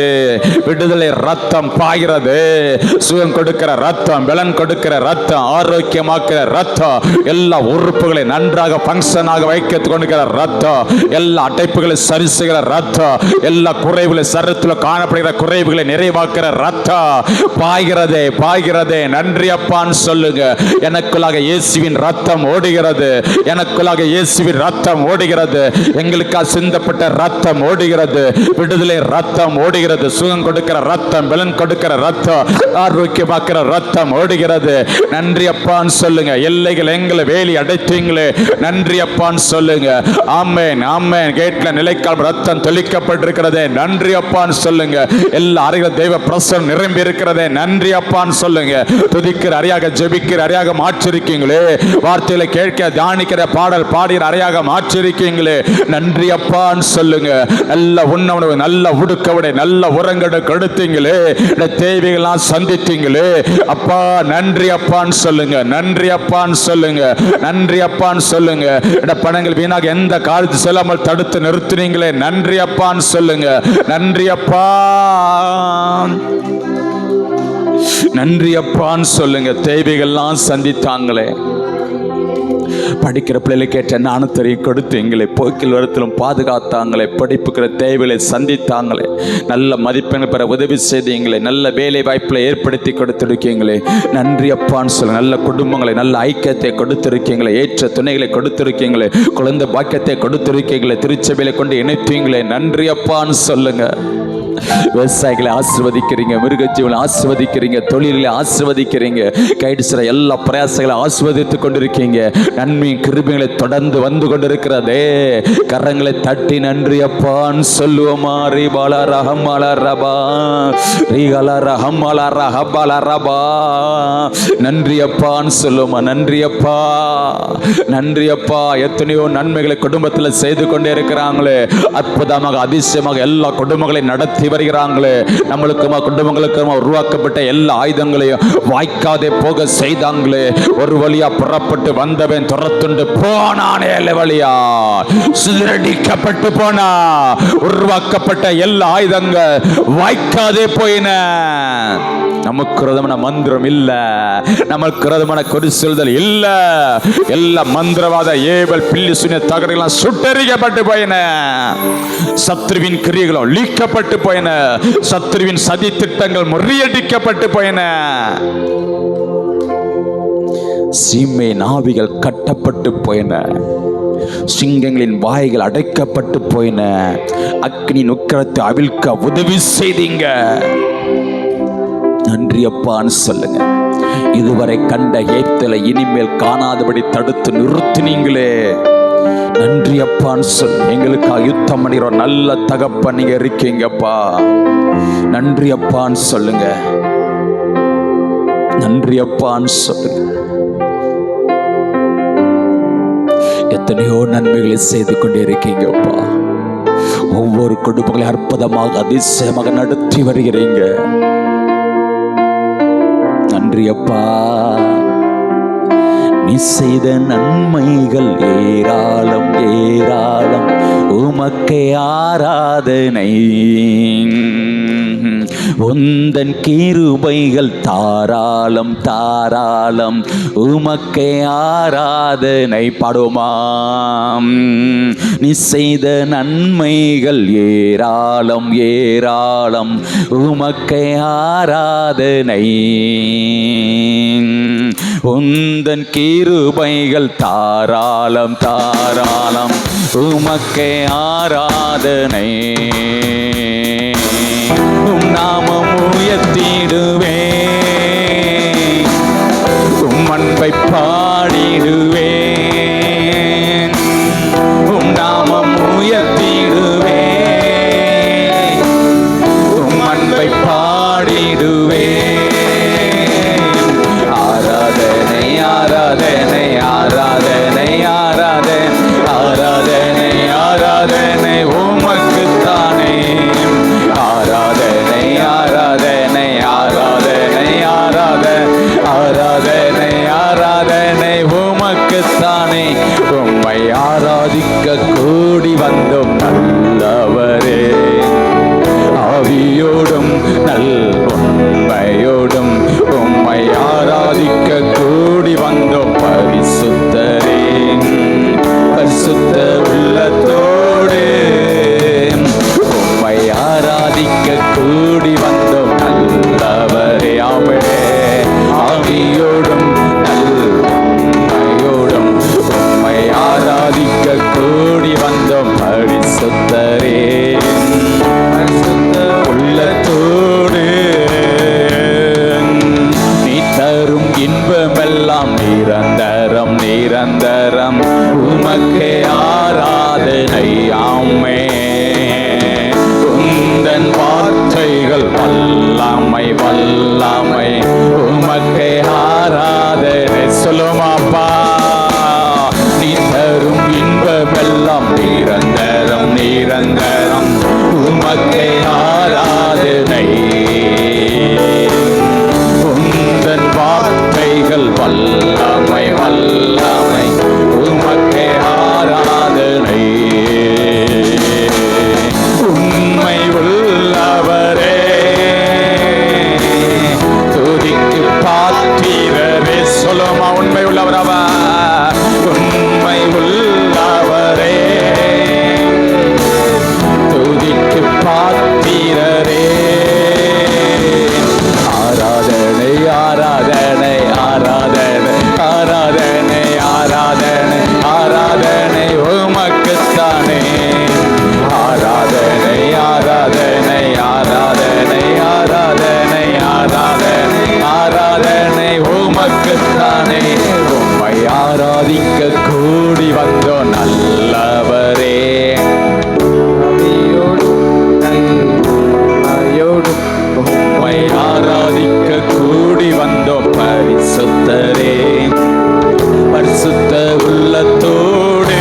விடுதலை ரத்தம் பாய்கிறது. சுகம் கொடுக்கிற ரத்தம், பலன் கொடுக்கிற ரத்தம், ஆரோக்கியமாக்குற ரத்தம், எல்லா உறுப்புகளை நன்றாக பங்கனாக வைத்துக் கொண்டிருக்கிற ரத்தம், எல்லா அடைப்புகளை சரி செய்கிற ரத்தம், எல்லா குறைவுகளை சரத்தில் காணப்படுகிற குறைவுகளை நிறைவாக்குற ரத்தம் பாய்கிறதே, பாய்கிறதே. நன்றி அப்பான்னு சொல்லுங்க. எனக்குள்ளாக இயேசுவின் ரத்தம் ஓடுகிறது, எனக்குள்ளாக இயேசுவின் ரத்தம் ஓடுகிறது, எங்களுக்காக சிந்தப்பட்ட ரத்தம் ஓடுகிறது, விடுதலை ரத்தம் ஓடுகிறது, சுகம் கொடுக்கிற ரத்தம், பலன் கொடுக்கிற ரத்தம், ஆரோக்கியமாக்குற ரத்தம் ஓடுகிறது. நன்றி அப்பான்னு சொல்லுங்க. எல்லைகள் எங்களை வேலி அடைத்தீங்களே, நன்றி அப்பான்னு சொல்லுங்க. ஆமென், ஆமென். கேட்ல நிலைக்கால் ரத்தம் தெளிக்கப்பட்டிருக்கிறதே, நன்றி அப்பான்னு சொல்லுங்க. எல்லா அறைகள தெய்வ பிரசன்னம் நிரம்பி இருக்கிறதே, நன்றி அப்பான்னு சொல்லுங்க. துதிக்கிற அறையாக, ஜெபிக்கிற அறையாக மாற்றிருக்கீங்களே, வார்த்தைகளை கேட்க தியானிக்கிற பாடல் பாடுகிற அறையாக மாற்றிருக்கீங்களே, நன்றி அப்பான்னு சொல்லுங்க. நல்ல உணவு, நல்ல உடுக்கவிடை, நல்ல உரங்கடை கொடுத்தீங்களே, தேவைகள்லாம் சந்தித்தீங்களே அப்பா, நன்றி அப்பான்னு சொல்லுங்க. நன்றி அப்பான்னு சொல்லுங்க. நன்றி அப்பான்னு சொல்லுங்க. பணங்கள் வீணாக எந்த காலத்து செல்லாமல் தடுத்து நிறுத்தினீங்களே, நன்றி அப்பான்னு சொல்லுங்க. நன்றி அப்பா, நன்றி அப்பான்னு சொல்லுங்க. தேவைகள்லாம் சந்தித்தாங்களே, படிக்கிற பிள்ளைகளுக்கு ஏற்ற ஞானத்தையும் கொடுத்து எங்களை போக்கில் வரத்திலும் பாதுகாத்தாங்களே, படிப்புக்கிற தேவைகளை சந்தித்தாங்களே, நல்ல மதிப்பெண்கள் பெற உதவி செய்து எங்களை நல்ல வேலை வாய்ப்புகளை ஏற்படுத்தி கொடுத்திருக்கீங்களே, நன்றி அப்பான்னு சொல்ல. நல்ல குடும்பங்களை, நல்ல ஐக்கியத்தை கொடுத்திருக்கீங்களே, ஏற்ற துணைகளை கொடுத்திருக்கீங்களே, குழந்தை பாக்கியத்தை கொடுத்திருக்கீங்களே, திருச்சபையில கொண்டு இணைத்தீங்களே, நன்றி அப்பான்னு சொல்லுங்க. விவசாயிகளை ஆசீர்வதிக்கிறீங்க, மிருகஜீவனை ஆசீர்வதிக்கிறீங்க, தொழிலை ஆசீர்வதிக்கிறீங்க, கைடுகிற எல்லா பிரயாசங்களை ஆசீர்வதித்துக் கொண்டிருக்கீங்க. நன்மையும் கிருபைகளை தொடர்ந்து வந்து கொண்டிருக்கிறதே. கரங்களை தட்டி நன்றி அப்பான்னு சொல்லுவோமா. ரீபாலா ரஹமாலா ரபா ரீகலா ரஹமாலா ரஹபாலா ரபா. நன்றி அப்பான்னு சொல்லுவோமா. நன்றி அப்பா, நன்றி அப்பா. எத்தனையோ நன்மைகளை குடும்பத்தில் செய்து கொண்டே இருக்கிறாங்களே, அற்புதமாக அதிசயமாக எல்லா குடும்பங்களையும் நடத்தி வருகிறாங்களே. நம்மளுக்குமா குடும்பங்களுக்குமா உருவாக்கப்பட்ட எல்லா ஆயுதங்களையும் வாய்க்காதே போக செய்தாங்களே. ஒரு வழியா புறப்பட்டு வந்தவன் துரத்துண்டு போனானே, வழியா சிதறடிக்கப்பட்டு போனா. உருவாக்கப்பட்ட எல்லா ஆயுதங்கள் வாய்க்காதே போயின. நமக்கு விரோதமான மந்திரம் இல்ல, நமக்கு விரோதமான கொடி சொல்தல் இல்ல. எல்லா மந்திரவாத ஏவல் பில்லி சுனிய தகரெல்லாம் சுட்டரிக்கப்பட்டு போயின. சத்ருவின் கிரியைகளும் லீக்கப்பட்டு போயின. சத்ருவின் சதி திட்டங்கள் முறியடிக்கப்பட்டு போயின. சீமை நாவிகள் கட்டப்பட்டு போயின. சிங்கங்களின் வாய்கள் அடைக்கப்பட்டு போயின. அக்னியின் உக்கிரத்தை அவிழ்க்க உதவி செய்தீங்க. நன்றி அப்பான்னு சொல்லுங்க. இதுவரை கண்ட ஏத்தலை இனிமேல் காணாதபடி தடுத்து நிறுத்தினீங்களே, நன்றி அப்பான்னு சொல்லு. எங்களுக்காக யுத்தம் பண்ணிற நல்ல தகப்பன் நீங்க இருக்கீங்கப்பா. நன்றி அப்பான்னு சொல்லுங்க. நன்றி அப்பான்னு சொல்லுங்க. எத்தனையோ நன்மைகளை செய்து கொண்டே இருக்கீங்கப்பா. ஒவ்வொரு குடும்பங்களையும் அற்புதமாக அதிசயமாக நடத்தி வருகிறீங்க. நன்றி அப்பா. நீ செய்த நன்மைகள் ஏராளம் ஏராளம், உமக்கே ஆராதனை. உந்தன் கிருபைகள் தாராளம் தாராளம், உமக்கே ஆராதனை. பாடுவோமாம். நீ செய்த நன்மைகள் ஏராளம் ஏராளம், உமக்கே ஆராதனை. உந்தன் கிருபைகள் தாராளம் தாராளம், உமக்கே ஆராதனை. உம் நாமம் உயர்த்திடுவேன், உம் அன்பை பாடிடுவேன். உம் நாமம் உயர்த்திடுவேன், உம் அன்பை பாடிடுவேன். ஆராதனை ஆராதனை ஆராதனை ஆராதனை ஆராதனை ஆராதனை உமக்குத்தானே. ஆராதனை ஆராதனை ஆராதனை ஆராதனை ஆராதனை ஆராதனை உமக்குத்தானே. உம்மை ஆராதிக்க கூடி வந்தோம் நல்லவரே. ஆவியோடும் நல் உண்மையோடும் உம்மை ஆராதிக்க கூடி வந்தோம் பரிசுத்தரே. பரிசுத்த உள்ளத்தோடு உம்மை ஆராதிக்க கூடி வந்தோம் நல்லவரே. ஆவியோடும் நல் உண்மையோடும் உம்மை ஆராதிக்க கூடி வந்தோம் பரிசுத்தரே. பரிசுத்த உள்ளத்தோடு நீ தரும் இன்பமெல்லாம் நிரந்தரம் நிரந்தரம், உமக்கே ஆராதனை. ஆமே. உந்தன் வார்த்தைகள் வல்லமை வல்லமை, உமக்கே ஆராதனை. சொல்லுமாப்பா. நீ தரும் இன்பமெல்லாம் நிரந்தரம் நிரந்தரம், உமக்கே ஆராதனை. உந்தன் வார்த்தைகள் வல்லமை வல்லமை, உமக்கே ஆராதனை. உண்மை உள்ளவரே, தானே உம்மை ஆராதிக்க கூடி வந்தோம் நல்லவரே. உம்மை ஆராதிக்க கூடி வந்தோம் பரிசுத்தரே. பரிசுத்த உள்ளத்தோடு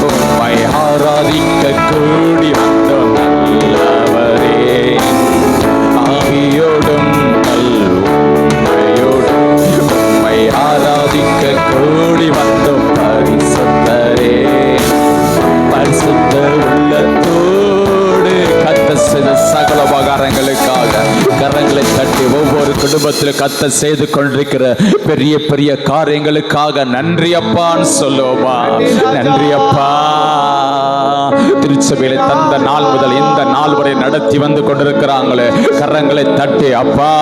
உம்மை ஆராதிக்க கூடி வந்தோம் நல்லவரே. ஆவியோடும் உண்மையோடும் உம்மை ஆராதிக்க கூடி வந்தோம் பரிசுத்தரே. பரிசுத்த உள்ளத்தோடு கத்த செய்த சகல உபகாரங்களுக்காக கரங்களை தட்டி ஒவ்வொரு குடும்பத்தில் கத்த செய்து கொண்டிருக்கிற பெரிய பெரிய காரியங்களுக்காக நன்றி அப்பான்னு சொல்லுவோமா? நன்றி அப்பா. திருச்சபையில தந்த நாள் முதல் இந்த நாள் வரை நடத்தி வந்து கொண்டிருக்கிறாங்களே, கரங்களை தட்டி அப்பா.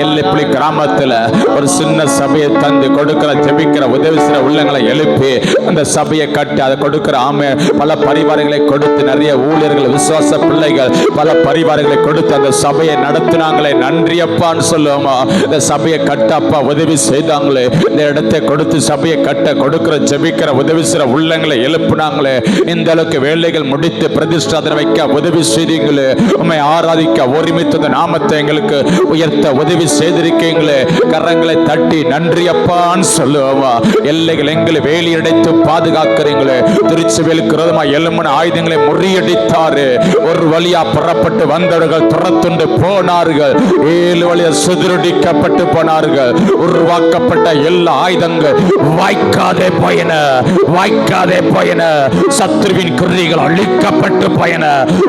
எல்லைப்புலி கிராமத்துல ஒரு சின்ன சபையை தந்து கொடுக்கிற ஜெபிக்கிற உதவி செய்கிற உள்ளங்களை எழுப்பி அந்த சபையை கட்டி அதை கொடுக்கிற ஆமை பல பரிவாரங்களை கொடுத்து நிறைய ஊழியர்கள் விசுவாச பிள்ளைகள் பல பரிவாரங்களை கொடுத்து அந்த சபையை நடத்தினாங்களே, நன்றி அப்பான்னு சொல்லுவோமா? இந்த சபையை கட்ட அப்பா உதவி செய்தாங்களே, இந்த இடத்தை கொடுத்து சபையை கட்ட கொடுக்கிற ஜெபிக்கிற உதவி செய்கிற உள்ளங்களை எழுப்புனாங்களே, இந்த அளவுக்கு வேலைகள் முடித்து பிரதிஷ்டாதனை வைக்க உதவி செய்தீங்களே, உம்மை ஆராதிக்க ஒருமித்த நாமத்தை எங்களுக்கு உயர்த்த உதவி செய்திருக்கீங்களே, கரங்களை தட்டி நன்றி அப்பான்னு சொல்லுவோமா? எல்லைகள் எங்களை வேலி அடைத்து பாதுகாக்கிறீங்களே, திருச்சபையிலுக்கு விரோதமாக எழும்பின ஆயுதங்களை முறியடித்தாரு. ஒரு வழியா புறப்பட்டு வந்தவர்கள் துரத்துண்டு போனார்கள், 7 வழியா சுதிரடிக்கப்பட்டு போனார்கள். உருவாக்கப்பட்ட எல்லா ஆயுதங்கள் வாய்க்காதே போயின, வாய்க்காதே போயின. சத்ருவின் குறிகள் அழிக்கப்பட்டு போயின,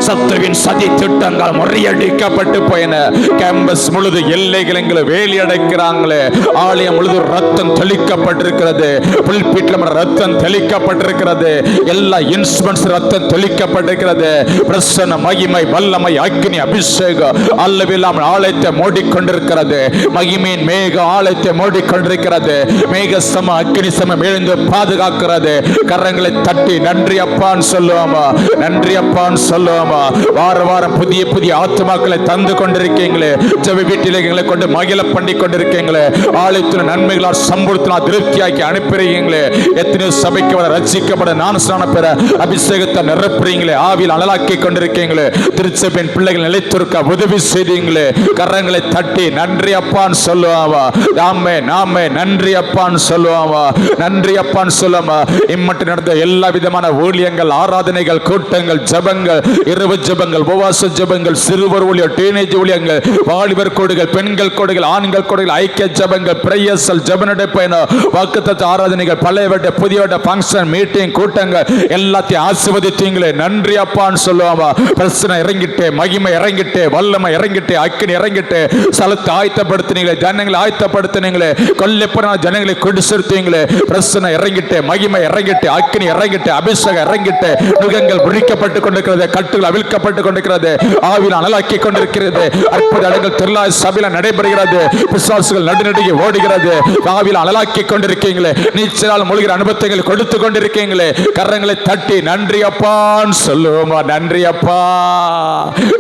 சத்ருவின் சதி திட்டங்கள் முறியடிக்கப்பட்டு போயின. கேம்பஸ் முழுது எல்லைகள் எங்களை வேலி அடைக்கிறாங்களே, ஆலயம் முழுது ரத்தம் தெளிக்கப்பட்டிருக்கிறது, புல்பீட்ல ரத்தம் தெளிக்கப்பட்டிருக்கிறது, எல்லா இன்ஸ்ட்ருமெண்ட்ஸ் ரத்தம் தெளிக்கப்பட்டிருக்கிறது. பிரசன்ன மகிமை வல்லமை அக்கினி அபிஷேகம் அல்லவில்லாமல் ஆலயத்தை மூடிக்கொண்டிருக்கிறது. மகிமையின் மேக ஆலயத்தை மூடிக்கொண்டிருக்கிறது. மேக சம அக்கினி சமம் எழுந்து பாதுகாக்கிறது. கரங்களை தட்டி நன்றி அப்பான்னு சொல்லுவோமா? நன்றி அப்பான்னு சொல்லுவோமா? வார வாரம் புதிய புதிய ஆத்துமாக்களை தந்து கொண்டிருக்கீங்களே, ஜெப வீட்டில் எங்களை கொண்டு மகிழ பண்ணி கொண்டிருக்கீங்களே, ஆலயத்தில் நன்மைகளால் சம்பூர்த்தினா திருப்தியாக்கி அனுப்புறீங்களே, எத்தனையோ சபைக்கு வர ரட்சிக்கப்பட ஞானஸ்நானம் பெற அபிஷேகத்தை நிரப்புறீங்களே, ஆவியில் அனலாக்கி கொண்டிருக்கீங்களே, திருச்சபையின் பிள்ளைகள் நிலைத்திருக்க உதவி செய்தீங்களே, கரங்களை தட்டி நன்றி அப்பான்னு சொல்லுவாவா? நாமே நாமே நன்றி அப்பான்னு சொல்லுவாவா? நன்றி அப்பான்னு சொல்லுவாமா? இம்மட்டு நடந்த எல்லா விதமான ஊழியங்கள், ஆராதனைகள், கூட்டங்கள், ஜபங்கள், இரவு ஜபங்கள், உபவாச ஜபங்கள், சிறுவர் ஊழியர், டீனேஜ் ஊழியங்கள், வாலிபர் கோடுகள், பெண்கள் கோடுகள், ஆண்கள் கோடுகள், ஐக்கிய ஜபங்கள், பிரேயர்ஸ், ஜபநடை பயணம், வாக்குத்தத்த ஆராதனைகள், பழைய வட்ட புதிய வட்ட ஃபங்க்ஷன், மீட்டிங், கூட்டங்கள் எல்லாத்தையும் ஆசீர்வதித்தீங்களே, நன்றி அப்பான்னு சொல்லுவாமா? பிரச்சனை இறங்கிட்டு, மகிமை இறங்கிட்டு, வல்லமை இறங்கிட்டு, அக்கினி இறங்கிட்டு, ஸ்தலத்தை ஆயத்தப்படுத்தினீங்களே, ஜனங்களை ஆயத்தப்படுத்தினீங்களே, கொல்லைப்புற ஜனங்களை கொண்டு செலுத்தீங்களே, பிரச்சனை இறங்கிட்டு, மகிமை இறங்கிட்டு, அக்கினி இறங்கிட்டு, அபிஷேகம் இறங்கிட்டு, நுகங்கள் விரிக்கப்பட்டு கொண்டிருக்கிறது, கட்டுகள் அவிழ்க்கப்பட்டு கொண்டிருக்கிறது, ஆவியில் அனலாக்கி கொண்டிருக்கிறது, அற்புத இடங்கள் திருநாள் சபையில் நடைபெறுகிறது, விசுவாசிகள் நடுநடுங்கி ஓடுகிறது, ஆவியில் அனலாக்கி கொண்டிருக்கீங்களே, நீச்சலால் மூழ்கிற அனுபவங்களை கொடுத்து கொண்டிருக்கீங்களே, கரங்களை தட்டி நன்றி அப்பான்னு சொல்லுவோமா? நன்றி அப்பா,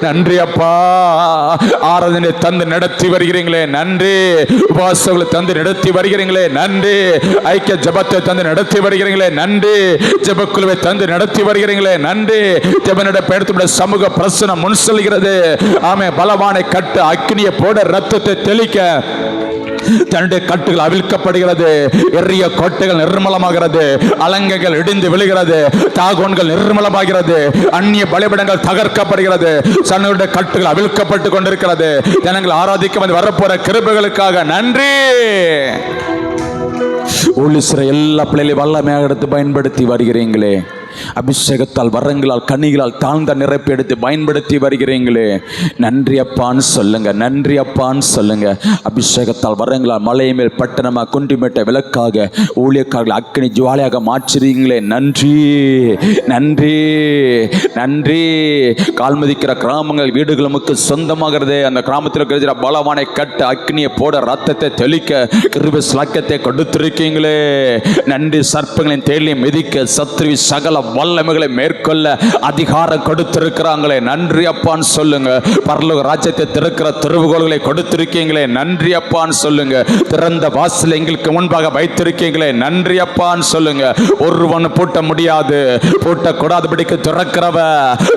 நன்றி அப்பா. ஆராதனை தந்து நடத்தி வருகிறீங்களே, நன்றி. உபவாசங்களை தந்து நடத்தி வருகிறீங்களே, நன்றி. ஐக்கிய ஜபத்தை தந்து நடத்தி வருகிறீங்களே, நன்றி. ஜபக்குழுவை தந்து நடத்தி வருகிறீங்களே, நன்றி. ஜபநடை பயணத்துடைய சமூக பிரச்சனை முன் செல்கிறது. ஆமே, பலவானை கட்டு, அக்கினியை போட, ரத்தத்தை தெளிக்க தன்னுடைய கட்டுகள் அவிழ்க்கப்படுகிறது, எரிய கோட்டைகள் நிர்மலமாகிறது, அலங்கைகள் இடிந்து விழுகிறது, தாகோன்கள் நிர்மலமாகிறது, அந்நிய பலிபீடங்கள் தகர்க்கப்படுகிறது, சன்னுடைய கட்டுகள் அவிழ்க்கப்பட்டு கொண்டிருக்கிறது. ஜனங்கள் ஆராதிக்க வந்து வரப்போற கிருபைகளுக்காக நன்றி. ஊழியர் எல்லா பிள்ளைகளையும் வல்லமையாக எடுத்து பயன்படுத்தி வருகிறீங்களே, அபிஷேகத்தால் வரங்களால் கனிகளால் தாழ்ந்த நிரப்பி எடுத்து பயன்படுத்தி வருகிறீங்களே, நன்றி அப்பான்னு சொல்லுங்க, நன்றி அப்பான்னு சொல்லுங்க. அபிஷேகத்தால் வரங்களால் மலை மேல் பட்டணமாக குன்றிமேட்ட விளக்காக ஊழியக்காரர்கள் அக்கினி ஜுவாலையாக மாற்றுறீங்களே, நன்றி நன்றி நன்றி. கால்மதிக்கிற கிராமங்கள் வீடுகள் நமக்கு சொந்தமாகிறது. அந்த கிராமத்தில் இருக்கிற பலவானை கட்ட, அக்கினியை போட, ரத்தத்தை தெளிக்க, கிருபை சாக்கியத்தை கொடுத்திருக்கீங்களே, நன்றி. சர்ப்பங்களின் தேலியை மிதிக்க, சத்ருவி சகல வல்லமைகளை மேற்கொள்ள அதிகாரம் கொடுத்திருக்கிறாங்களே, நன்றி அப்பான்னு சொல்லுங்க. பரலோக ராஜ்யத்தை திறக்கிற திறவுகோல்களை கொடுத்திருக்கீங்களே, நன்றி அப்பான்னு சொல்லுங்க. திறந்த வாசல் எங்களுக்கு முன்பாக வைத்திருக்கீங்களே, நன்றி அப்பான்னு சொல்லுங்க. ஒருவன் பூட்ட முடியாது, பூட்டக்கூடாதபடிக்கு திறக்கிறவ,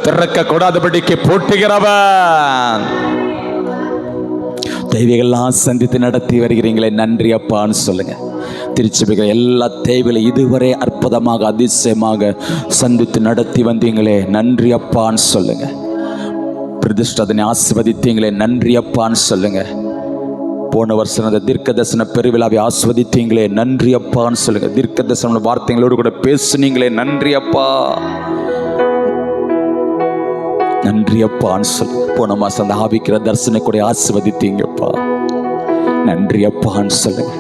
திறக்க கூடாதபடிக்கு பூட்டுகிறவ. தேவைகள்லாம் சந்தித்து நடத்தி வருகிறீங்களே, நன்றி அப்பான்னு சொல்லுங்க. திருச்சபைகள் எல்லா தேவைகளை இதுவரை அற்புதமாக அதிசயமாக சந்தித்து நடத்தி வந்தீங்களே, நன்றி அப்பான்னு சொல்லுங்க. பிரதிஷ்டனை ஆசிர்வதித்தீங்களே, நன்றி அப்பான்னு சொல்லுங்க. போன வருஷம் அந்த தீர்க்க தரிசன பெருவிழாவை ஆஸ்வதித்தீங்களே, நன்றி அப்பான்னு சொல்லுங்க. தீர்க்க தரிசன வார்த்தைகளோடு கூட பேசுனீங்களே, நன்றி அப்பா, நன்றி அப்பான்னு சொல்லு. போன மாசம் அந்த ஆவிக்கிற தரிசன கூட ஆசிர்வதித்தீங்கப்பா, நன்றி அப்பான்னு சொல்லுங்க.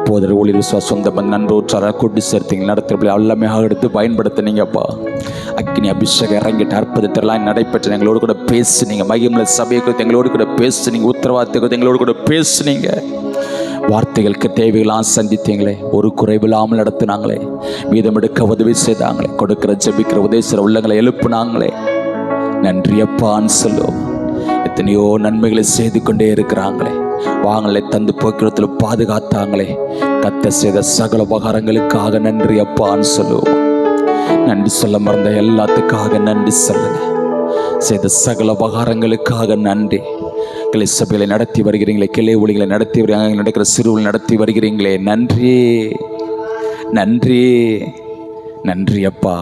போதர் ஊழியர் விசுவாச சொந்த பந்த நண்பர் கூட்டி சேர்த்தீங்க, நடத்துறப்ப எல்லாமே எடுத்து பயன்படுத்தினீங்கப்பா. அக்னி அபிஷேகம் இறங்கிட்டு அற்புதத்தெல்லாம் நடைபெற்ற எங்களோடு கூட பேசுனீங்க. மகிமல சபையை குறித்து எங்களோடு கூட பேசுனீங்க. உத்தரவாதத்தை குறித்து எங்களோடு கூட பேசுனீங்க. வார்த்தைகளுக்கு தேவைகளாம் சந்தித்தீங்களே, ஒரு குறைவில்லாமல் நடத்தினாங்களே, மீதம் எடுக்க உதவி செய்தாங்களே, கொடுக்கிற ஜெபிக்கிற உதவி உள்ளங்களை எழுப்புனாங்களே, நன்றி அப்பான்னு சொல்லுவோம். எத்தனையோ நன்மைகளை செய்து கொண்டே இருக்கிறாங்களே, வாங்கலை தந்து போக்குவரத்தில் பாதுகாத்தாங்களே, கத்த செய்த சகல உபகாரங்களுக்காக நன்றி அப்பான்னு சொல்லுவோம். நன்றி சொல்ல மறந்த எல்லாத்துக்காக நன்றி சொல்லுங்க. செய்த சகல உபகாரங்களுக்காக நன்றி. கிளை சபைகளை நடத்தி வருகிறீங்களே, கிளை ஒளிகளை நடத்தி வருகிறாங்க, நடக்கிற சிறுவில் நடத்தி வருகிறீங்களே, நன்றி நன்றி நன்றி அப்பா.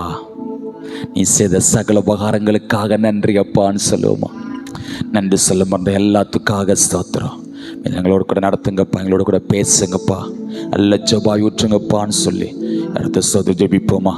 நீ செய்த சகல உபகாரங்களுக்காக நன்றி அப்பான்னு சொல்லுவோமா. நன்றி சொல்ல மறந்த எல்லாத்துக்காக ஸ்தோத்திரம். எங்களோட கூட நடத்துங்கப்பா, எங்களோட கூட பேசுங்கப்பா, நல்ல ஜெபம் ஊற்றுங்கப்பான்னு சொல்லி அடுத்த ஜெபிப்போமா.